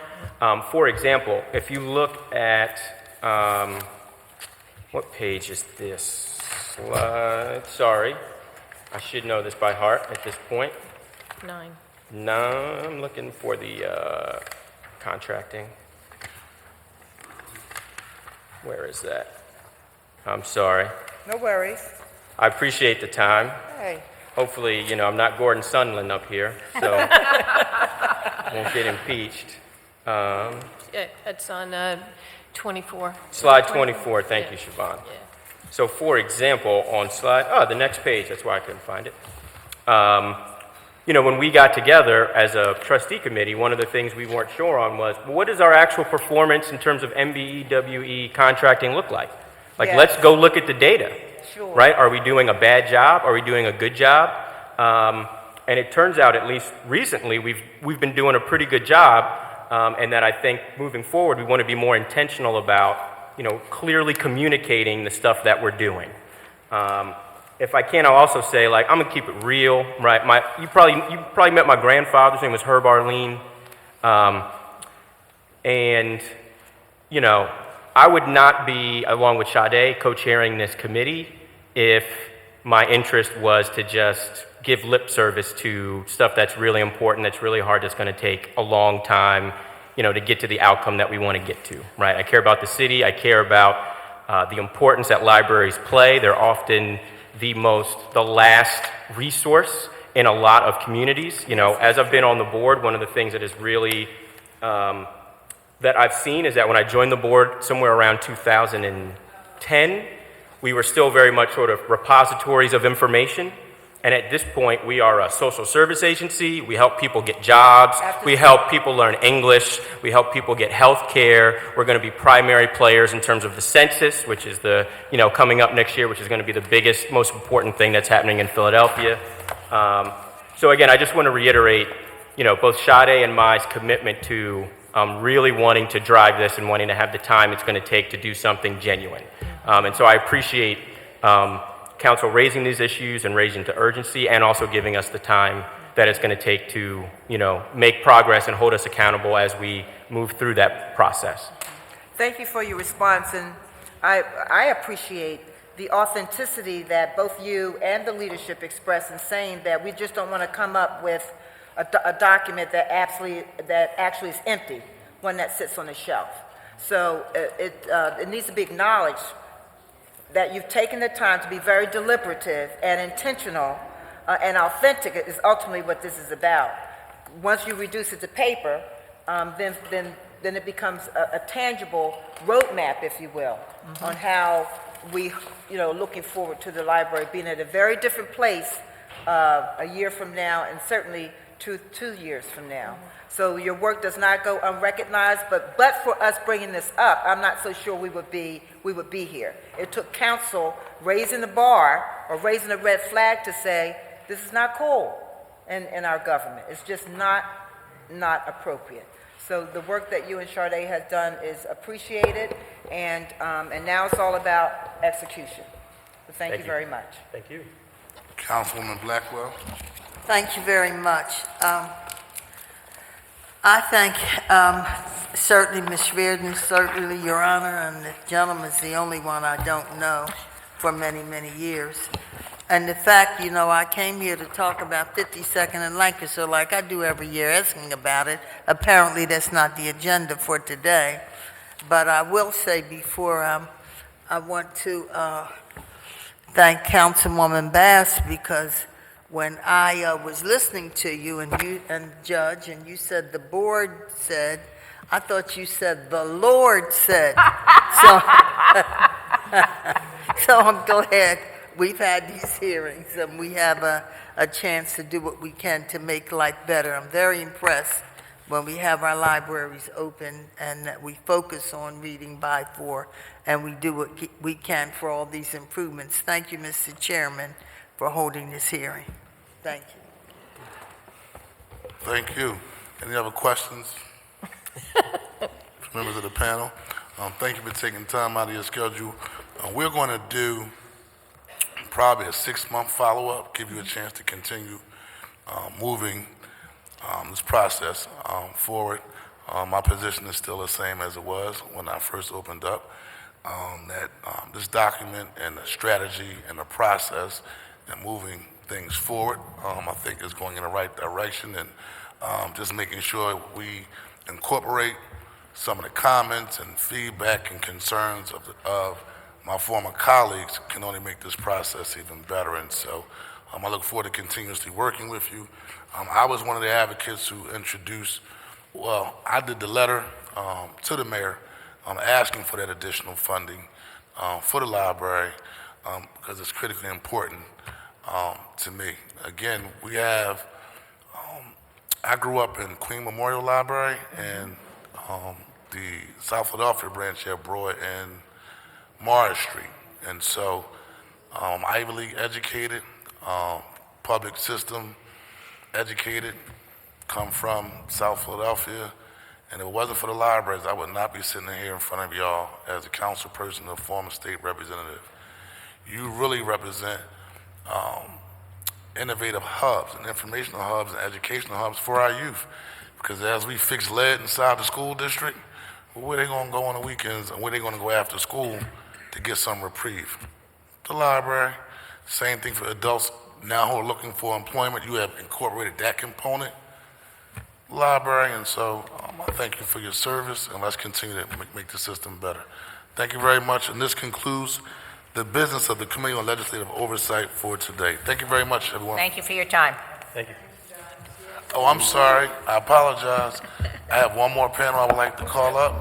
For example, if you look at, what page is this slide? Sorry, I should know this by heart at this point. 9. No, I'm looking for the contracting. Where is that? I'm sorry. No worries. I appreciate the time. Hey. Hopefully, I'm not Gordon Sondland up here, so won't get impeached. Yeah, it's on 24. Slide 24, thank you, Yeah. Siobhan. Yeah. So for example, on the next page, that's why I couldn't find it. When we got together as a trustee committee, one of the things we weren't sure on was, well, what does our actual performance in terms of MBE, WE contracting look like? Like, Yes. let's go look at the data, Sure. right? Are we doing a bad job? Are we doing a good job? And it turns out, at least recently, we've been doing a pretty good job, and that I think moving forward, we want to be more intentional about, clearly communicating the stuff that we're doing. If I can, I'll also say, I'm gonna keep it real, right? You probably met my grandfather. His name was Herb Arlene, and I would not be, along with Sade, co-chairing this committee if my interest was to just give lip service to stuff that's really important, that's really hard, that's going to take a long time, to get to the outcome that we want to get to, right? I care about the city. I care about the importance that libraries play. They're often the last resource in a lot of communities. As I've been on the board, one of the things that is really, that I've seen is that when I joined the board somewhere around 2010, we were still very much sort of repositories of information. And at this point, we are a social service agency. We help people get jobs. We help people learn English. We help people get health care. We're going to be primary players in terms of the census, which is coming up next year, which is going to be the biggest, most important thing that's happening in Philadelphia. So again, I just want to reiterate, both Sade and my commitment to really wanting to drive this and wanting to have the time it's going to take to do something genuine. And so I appreciate Council raising these issues and raising to urgency, and also giving us the time that it's going to take to, make progress and hold us accountable as we move through that process. Thank you for your response, and I appreciate the authenticity that both you and the leadership express in saying that we just don't want to come up with a document that actually is empty, one that sits on the shelf. So it needs to be acknowledged that you've taken the time to be very deliberative and intentional and authentic is ultimately what this is about. Once you reduce it to paper, then it becomes a tangible roadmap, if you will, on how we, looking forward to the library being at a very different place a year from now, and certainly two years from now. So your work does not go unrecognized, but for us bringing this up, I'm not so sure we would be here. It took council raising the bar or raising a red flag to say, this is not cool in our government. It's just not appropriate. So the work that you and Sade has done is appreciated, and now it's all about execution. So thank you very much. Thank you. Councilwoman Blackwell. Thank you very much. I thank certainly Ms. Reardon, certainly Your Honor, and the gentleman's the only one I don't know for many, many years. And the fact, I came here to talk about 52nd and Lancaster like I do every year, asking about it. Apparently that's not the agenda for today. But I will say before I want to thank Councilwoman Bass, because when I was listening to you and Judge, and you said the board said, I thought you said the Lord said. So I'm glad we've had these hearings and we have a chance to do what we can to make life better. I'm very impressed when we have our libraries open and that we focus on reading by 4 and we do what we can for all these improvements. Thank you, Mr. Chairman, for holding this hearing. Thank you. Thank you. Any other questions from members of the panel? Thank you for taking time out of your schedule. We're going to do probably a 6-month follow-up, give you a chance to continue moving this process forward. My position is still the same as it was when I first opened up, that this document and the strategy and the process and moving things forward, I think is going in the right direction, and just making sure we incorporate some of the comments and feedback and concerns of my former colleagues can only make this process even better. And so I look forward to continuously working with you. I was one of the advocates who introduced, I did the letter to the mayor asking for that additional funding for the library because it's critically important to me. Again, we have, I grew up in Queen Memorial Library and the South Philadelphia branch at Broad and Morris Street. And so Ivy League educated, public system educated, come from South Philadelphia. And if it wasn't for the libraries, I would not be sitting here in front of y'all as a council person or former state representative. You really represent innovative hubs and informational hubs and educational hubs for our youth. Because as we fix lead inside the school district, where they going to go on the weekends and where they going to go after school to get some reprieve? The library. Same thing for adults now who are looking for employment. You have incorporated that component. Library, and so I thank you for your service, and let's continue to make the system better. Thank you very much, and this concludes the business of the Committee on Legislative Oversight for today. Thank you very much, everyone. Thank you for your time. Thank you. Oh, I'm sorry. I apologize. I have one more panel I would like to call up.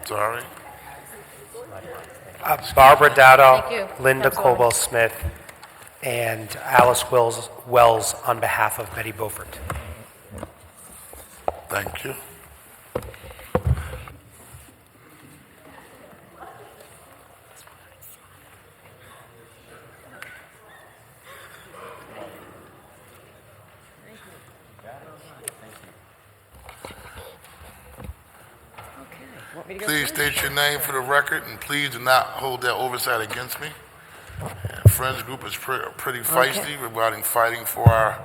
Sorry. Barbara Dowdell, Thank you, Linda Councilwoman. Colwell-Smith, and Alice Wells on behalf of Betty Beaufort. Thank you. Please state your name for the record, and please do not hold that oversight against me. Friends group is pretty feisty regarding fighting for our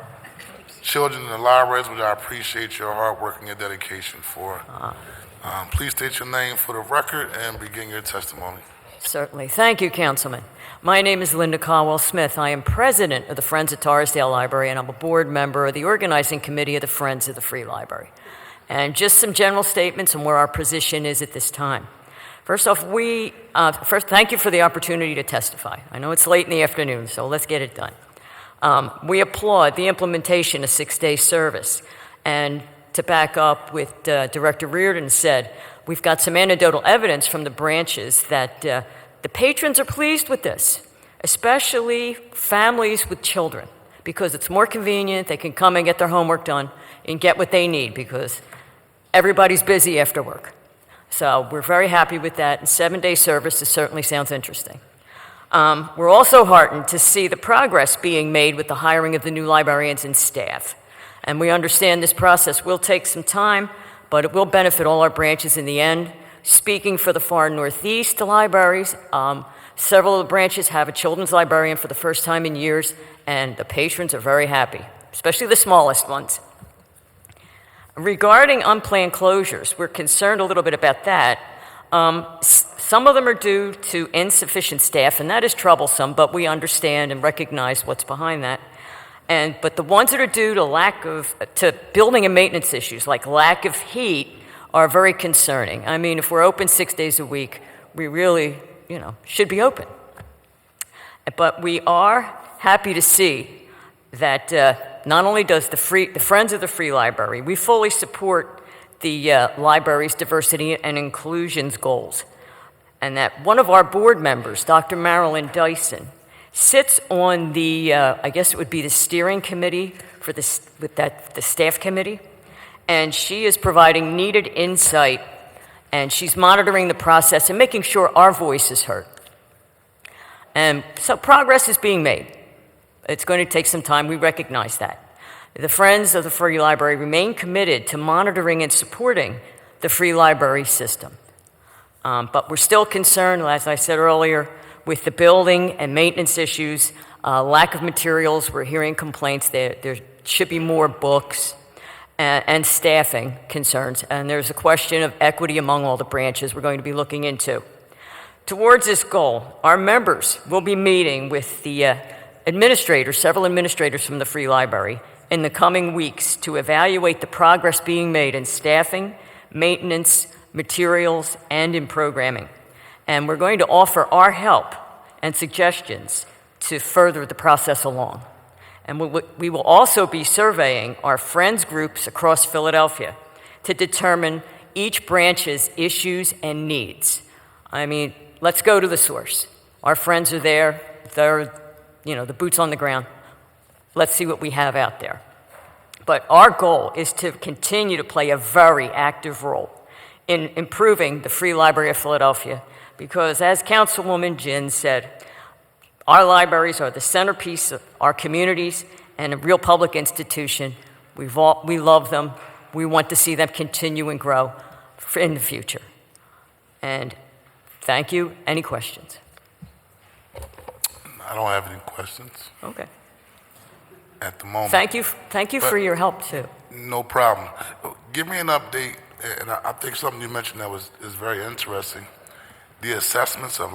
children in the libraries, which I appreciate your hard work and your dedication for. Please state your name for the record and begin your testimony. Certainly. Thank you, Councilman. My name is Linda Caldwell-Smith. I am president of the Friends of Torresdale Library, and I'm a board member of the organizing committee of the Friends of the Free Library. And just some general statements on where our position is at this time. First off, first, thank you for the opportunity to testify. I know it's late in the afternoon, so let's get it done. We applaud the implementation of 6-day service. And to back up with Director Reardon said, we've got some anecdotal evidence from the branches that the patrons are pleased with this, especially families with children, because it's more convenient. They can come and get their homework done and get what they need because everybody's busy after work. So we're very happy with that, and 7-day service certainly sounds interesting. We're also heartened to see the progress being made with the hiring of the new librarians and staff. And we understand this process will take some time, but it will benefit all our branches in the end. Speaking for the far northeast libraries, several of the branches have a children's librarian for the first time in years, and the patrons are very happy, especially the smallest ones. Regarding unplanned closures, we're concerned a little bit about that. Some of them are due to insufficient staff, and that is troublesome, but we understand and recognize what's behind that. But the ones that are due to building and maintenance issues, like lack of heat, are very concerning. I mean, if we're open 6 days a week, we really, should be open. But we are happy to see that not only does the Friends of the Free Library, we fully support the library's diversity and inclusions goals, and that one of our board members, Dr. Marilyn Dyson, sits on the, I guess it would be the steering committee for the staff committee, and she is providing needed insight, and she's monitoring the process and making sure our voice is heard. And so progress is being made. It's going to take some time, we recognize that. The Friends of the Free Library remain committed to monitoring and supporting the free library system. But we're still concerned, as I said earlier, with the building and maintenance issues, lack of materials. We're hearing complaints that there should be more books and staffing concerns. And there's a question of equity among all the branches we're going to be looking into. Towards this goal, our members will be meeting with the several administrators from the Free Library in the coming weeks to evaluate the progress being made in staffing, maintenance, materials, and in programming. And we're going to offer our help and suggestions to further the process along. And we will also be surveying our friends groups across Philadelphia to determine each branch's issues and needs. I mean, let's go to the source. Our friends are there. They're, the boots on the ground. Let's see what we have out there. But our goal is to continue to play a very active role in improving the Free Library of Philadelphia, because as Councilwoman Jin said, our libraries are the centerpiece of our communities and a real public institution. We love them. We want to see them continue and grow in the future. And thank you. Any questions? I don't have any questions Okay. at the moment. Thank you But- for your help, too. No problem. Give me an update, and I think something you mentioned that is very interesting. The assessments of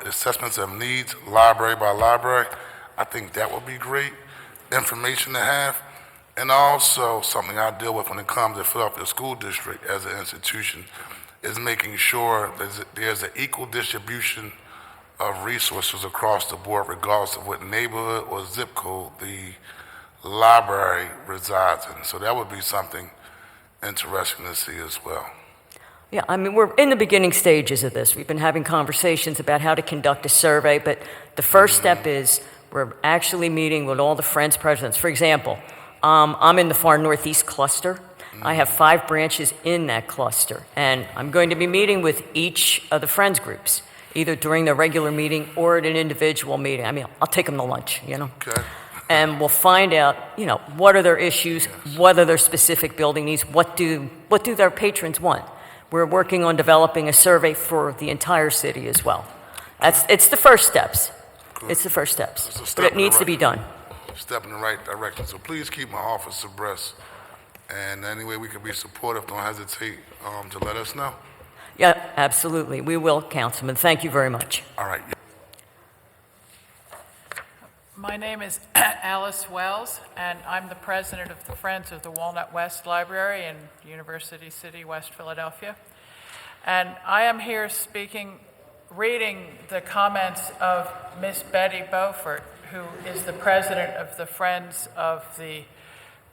assessments of needs, library by library. I think that would be great information to have. And also something I deal with when it comes to Philadelphia School District as an institution is making sure that there's an equal distribution of resources across the board, regardless of what neighborhood or zip code the library resides in. So that would be something interesting to see as well. Yeah, I mean, we're in the beginning stages of this. We've been having conversations about how to conduct a survey, but the first step is we're actually meeting with all the Friends presidents. For example, I'm in the far northeast cluster. I have 5 branches in that cluster, and I'm going to be meeting with each of the Friends groups, either during the regular meeting or at an individual meeting. I mean, I'll take them to lunch, Okay. And we'll find out, what are their issues, what are their specific building needs, what do their patrons want. We're working on developing a survey for the entire city as well. It's the first steps. Good. It's the first steps, It's a but step it in the needs to right- be done. Step in the right direction. So please keep my office abreast. And any way we can be supportive, don't hesitate to let us know. Yeah, absolutely. We will, Councilman. Thank you very much. All right. My name is Alice Wells, and I'm the president of the Friends of the Walnut West Library in University City, West Philadelphia. And I am here reading the comments of Miss Betty Beaufort, who is the president of the Friends of the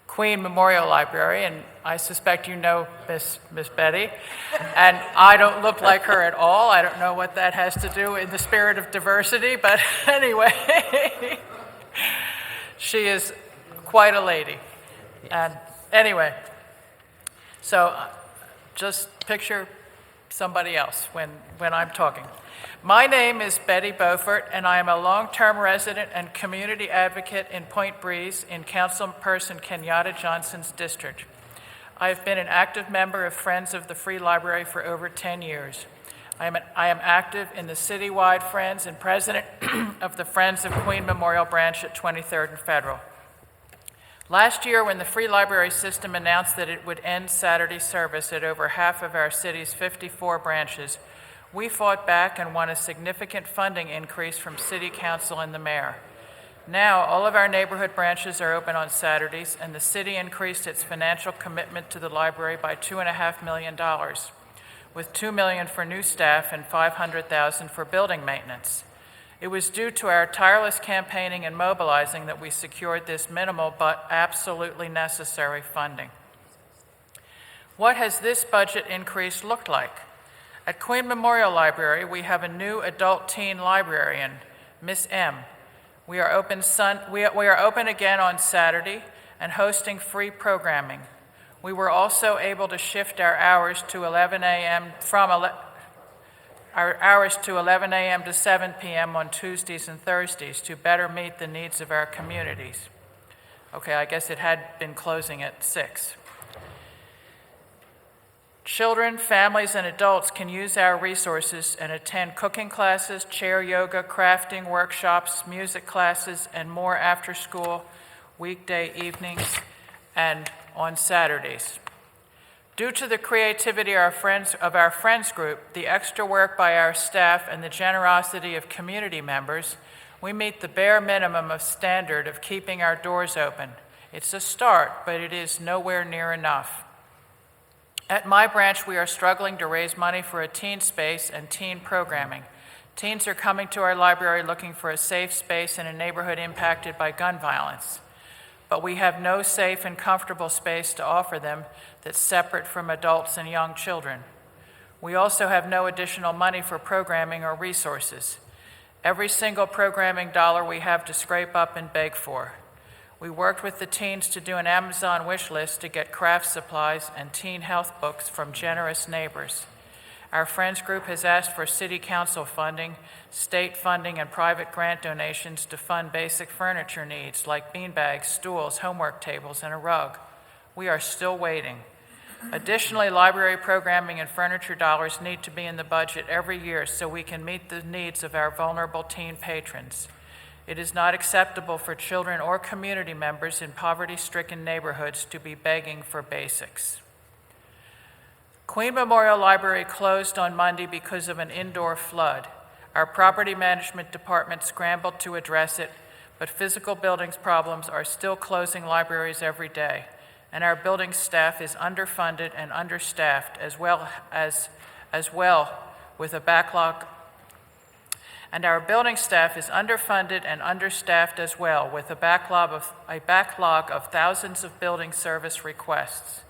Queen Memorial Library, and I suspect you know Miss Betty. And I don't look like her at all. I don't know what that has to do in the spirit of diversity, but anyway, she is quite a lady. And anyway, so just picture somebody else when I'm talking. My name is Betty Beaufort, and I am a long-term resident and community advocate in Point Breeze in Councilperson Kenyatta Johnson's district. I have been an active member of Friends of the Free Library for over 10 years. I am active in the citywide Friends and president of the Friends of Queen Memorial Branch at 23rd and Federal. Last year, when the Free Library System announced that it would end Saturday service at over half of our city's 54 branches, we fought back and won a significant funding increase from City Council and the Mayor. Now, all of our neighborhood branches are open on Saturdays, and the city increased its financial commitment to the library by $2.5 million, with $2 million for new staff and $500,000 for building maintenance. It was due to our tireless campaigning and mobilizing that we secured this minimal but absolutely necessary funding. What has this budget increase looked like? At Queen Memorial Library, we have a new adult teen librarian, Miss M. We are open again on Saturday and hosting free programming. We were also able to shift our hours to 11 a.m. to 7 p.m. on Tuesdays and Thursdays to better meet the needs of our communities. Okay, I guess it had been closing at 6. Children, families, and adults can use our resources and attend cooking classes, chair yoga, crafting workshops, music classes, and more after school, weekday evenings, and on Saturdays. Due to the creativity of our friends group, the extra work by our staff, and the generosity of community members, we meet the bare minimum of standard of keeping our doors open. It's a start, but it is nowhere near enough. At my branch, we are struggling to raise money for a teen space and teen programming. Teens are coming to our library looking for a safe space in a neighborhood impacted by gun violence. But we have no safe and comfortable space to offer them that's separate from adults and young children. We also have no additional money for programming or resources. Every single programming dollar we have to scrape up and beg for. We worked with the teens to do an Amazon wish list to get craft supplies and teen health books from generous neighbors. Our Friends group has asked for city council funding, state funding, and private grant donations to fund basic furniture needs like beanbags, stools, homework tables, and a rug. We are still waiting. Additionally, library programming and furniture dollars need to be in the budget every year so we can meet the needs of our vulnerable teen patrons. It is not acceptable for children or community members in poverty-stricken neighborhoods to be begging for basics. Queen Memorial Library closed on Monday because of an indoor flood. Our property management department scrambled to address it, but physical buildings problems are still closing libraries every day, and our building staff is underfunded and understaffed as well with a backlog. And our building staff is underfunded and understaffed as well, with a backlog of thousands of building service requests.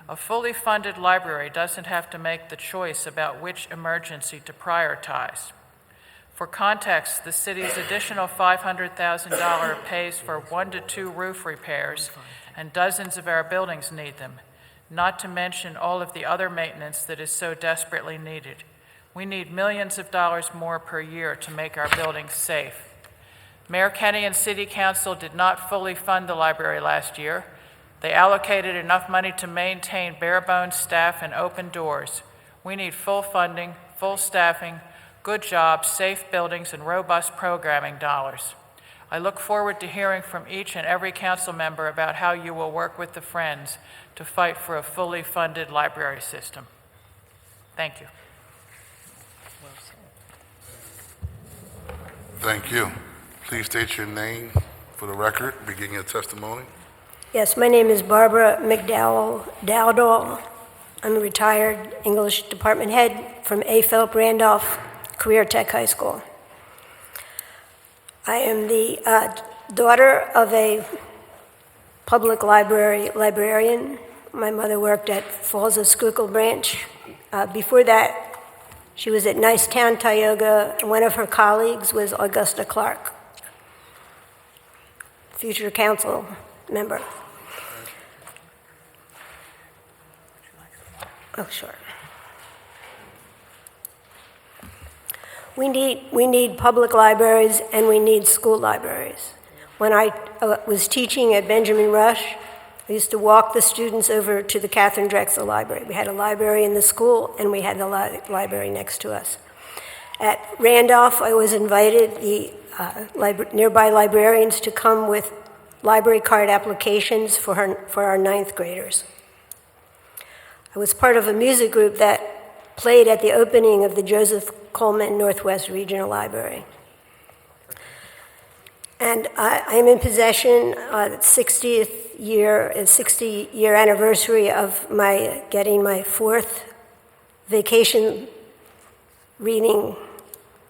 A fully funded library doesn't have to make the choice about which emergency to prioritize. For context, the city's additional $500,000 pays for 1 to 2 roof repairs, and dozens of our buildings need them, not to mention all of the other maintenance that is so desperately needed. We need millions of dollars more per year to make our buildings safe. Mayor Kenny and City Council did not fully fund the library last year. They allocated enough money to maintain bare-bones staff and open doors. We need full funding, full staffing, good jobs, safe buildings, and robust programming dollars. I look forward to hearing from each and every council member about how you will work with the Friends to fight for a fully funded library system. Thank you. Thank you. Please state your name for the record, begin your testimony. Yes, my name is Barbara McDowell. I'm a retired English department head from A. Philip Randolph Career Tech High School. I am the daughter of a public librarian. My mother worked at Falls of Schuylkill Branch. Before that, she was at Nicetown, Tioga, and one of her colleagues was Augusta Clark, future council member. Oh, sure. We need public libraries and we need school libraries. When I was teaching at Benjamin Rush, I used to walk the students over to the Catherine Drexel Library. We had a library in the school and we had the library next to us. At Randolph, I was invited the nearby librarians to come with library card applications for our 9th graders. I was part of a music group that played at the opening of the Joseph Coleman Northwest Regional Library. And I am in possession of the 60-year anniversary of getting my 4th vacation reading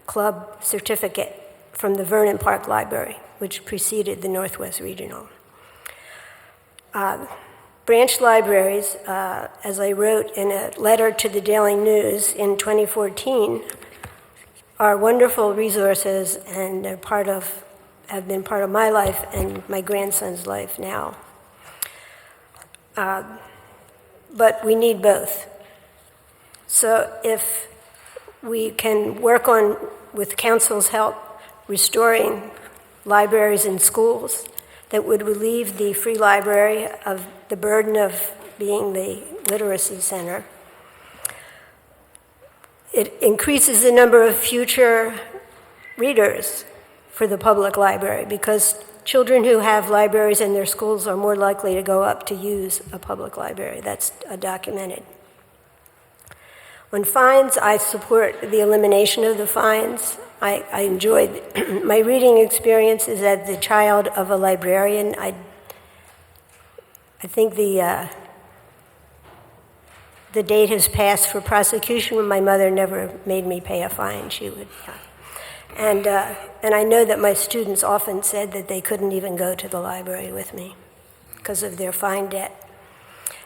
club certificate from the Vernon Park Library, which preceded the Northwest Regional. Branch libraries, as I wrote in a letter to the Daily News in 2014, are wonderful resources and they're have been part of my life and my grandson's life now. But we need both. So if we can work on, with council's help, restoring libraries in schools that would relieve the free library of the burden of being the literacy center, it increases the number of future readers for the public library because children who have libraries in their schools are more likely to go up to use a public library. That's documented. On fines, I support the elimination of the fines. I enjoyed my reading experiences as the child of a librarian. I think the the date has passed for prosecution. My mother never made me pay a fine. She would, and I know that my students often said that they couldn't even go to the library with me because of their fine debt.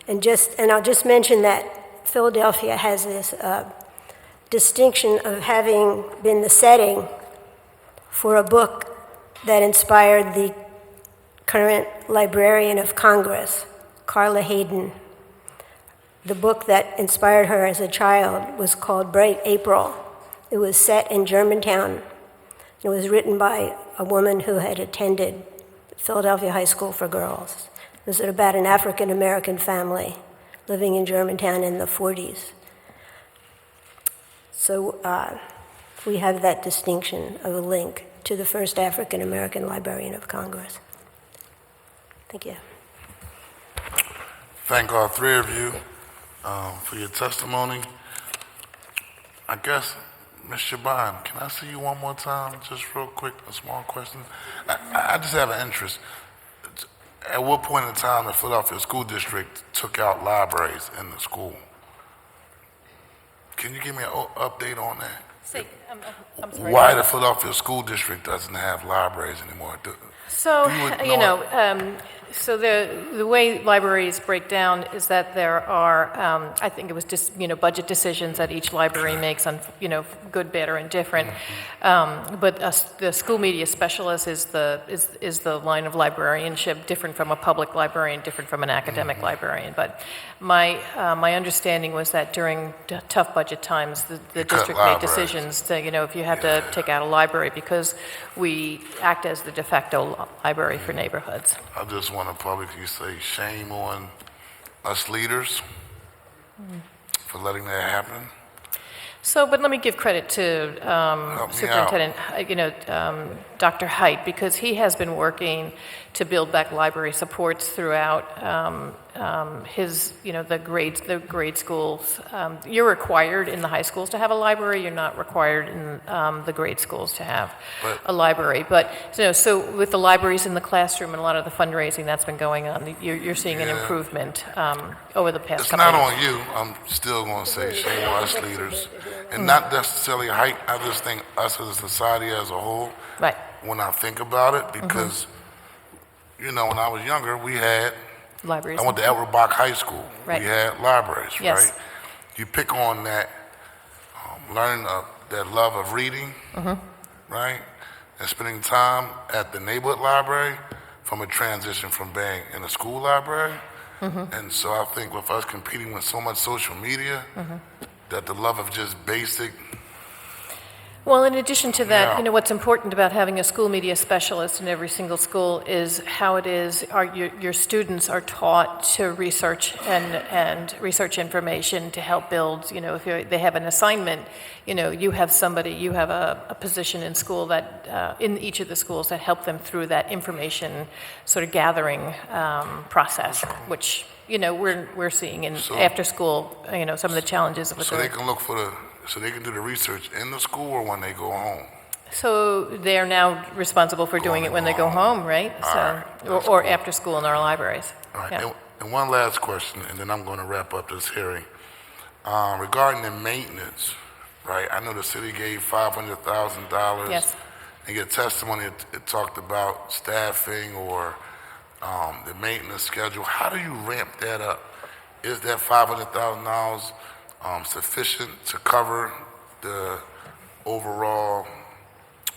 And I'll just mention that Philadelphia has this distinction of having been the setting for a book that inspired the current Librarian of Congress, Carla Hayden. The book that inspired her as a child was called Bright April. It was set in Germantown. It was written by a woman who had attended Philadelphia High School for Girls. It was about an African-American family living in Germantown in the 40s. So we have that distinction of a link to the first African-American Librarian of Congress. Thank you. Thank all three of you for your testimony. I guess, Ms. Shaban, can I see you one more time, just real quick, a small question? I just have an interest. At what point in time the Philadelphia School District took out libraries in the school? Can you give me an update on that? I'm sorry. Why the Philadelphia School District doesn't have libraries anymore? So, so the way libraries break down is that there are, I think it was just, budget decisions that each library makes on, good, bad, or indifferent. But the school media specialist is the line of librarianship, different from a public librarian, different from an academic librarian. But my understanding was that during tough budget times, the district made decisions to, if you have to take out a library, because we act as the de facto library for neighborhoods. I just want to publicly say shame on us leaders for letting that happen. So, but let me give credit to Superintendent, Dr. Height, because he has been working to build back library supports throughout his, the grade schools. You're required in the high schools to have a library. You're not required in the grade schools to have a library. But so with the libraries in the classroom and a lot of the fundraising that's been going on, you're seeing an improvement over the past couple of years. It's not on you. I'm still going to say shame on us leaders, and not necessarily Height. I just think us as a society as a whole. Right. When I think about it, because when I was younger, we had libraries. I went to Edward Bach High School. Right. We had libraries, Yes. right? You pick on that, learning that love of reading, right? And spending time at the neighborhood library from a transition from being in a school library. And so I think with us competing with so much social media, that the love of just basic. Well, in addition to that, what's important about having a school media specialist in every single school is how it is your students are taught to research and research information to help build, if they have an assignment, you have a position in school that, in each of the schools that help them through that information sort of gathering process, which, we're seeing in after school, some of the challenges with So they can look for so they can do the research in the school or when they go home? So they're now responsible for doing it when they go home, right? Or after school in our libraries. All right. Yeah. And one last question, and then I'm going to wrap up this hearing. Regarding the maintenance, right? I know the city gave $500,000. Yes. In your testimony, it talked about staffing or the maintenance schedule. How do you ramp that up? Is that $500,000 sufficient to cover the overall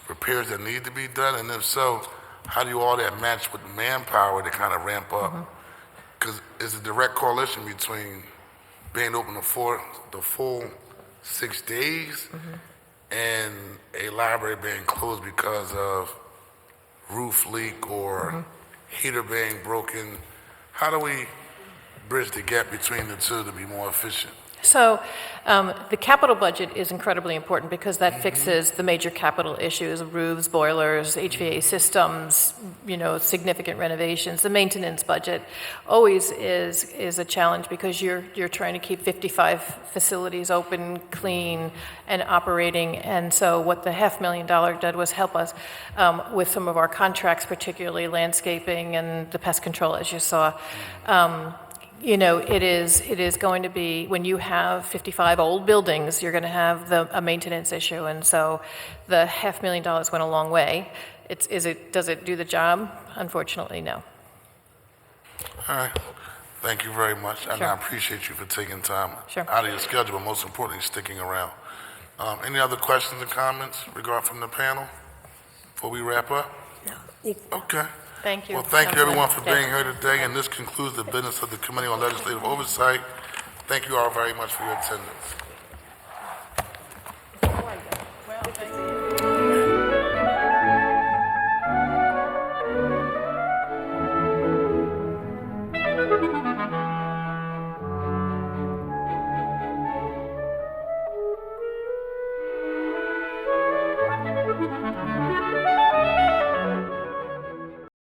repairs that need to be done? And if so, how do you all that match with manpower to kind of ramp up? Because it's a direct correlation between being open the full 6 days and a library being closed because of roof leak or heater being broken. How do we bridge the gap between the two to be more efficient? So the capital budget is incredibly important because that fixes the major capital issues, roofs, boilers, HVAC systems, significant renovations. The maintenance budget always is a challenge because you're trying to keep 55 facilities open, clean, and operating. And so what the $500,000 did was help us with some of our contracts, particularly landscaping and the pest control, as you saw. you know, it is going to be, when you have 55 old buildings, you're going to have a maintenance issue, and so the $500,000 went a long way. Does it do the job? Unfortunately, no. All right. Thank you very much, and Sure. I appreciate you for taking time Sure. out of your schedule, but most importantly, sticking around. Any other questions or comments regarding from the panel before we wrap up? You- Okay. Thank you. Well, thank you Councilman. everyone for Okay. being here today, and this concludes the business of the Committee on Legislative Oversight. Thank you all very much for your attendance.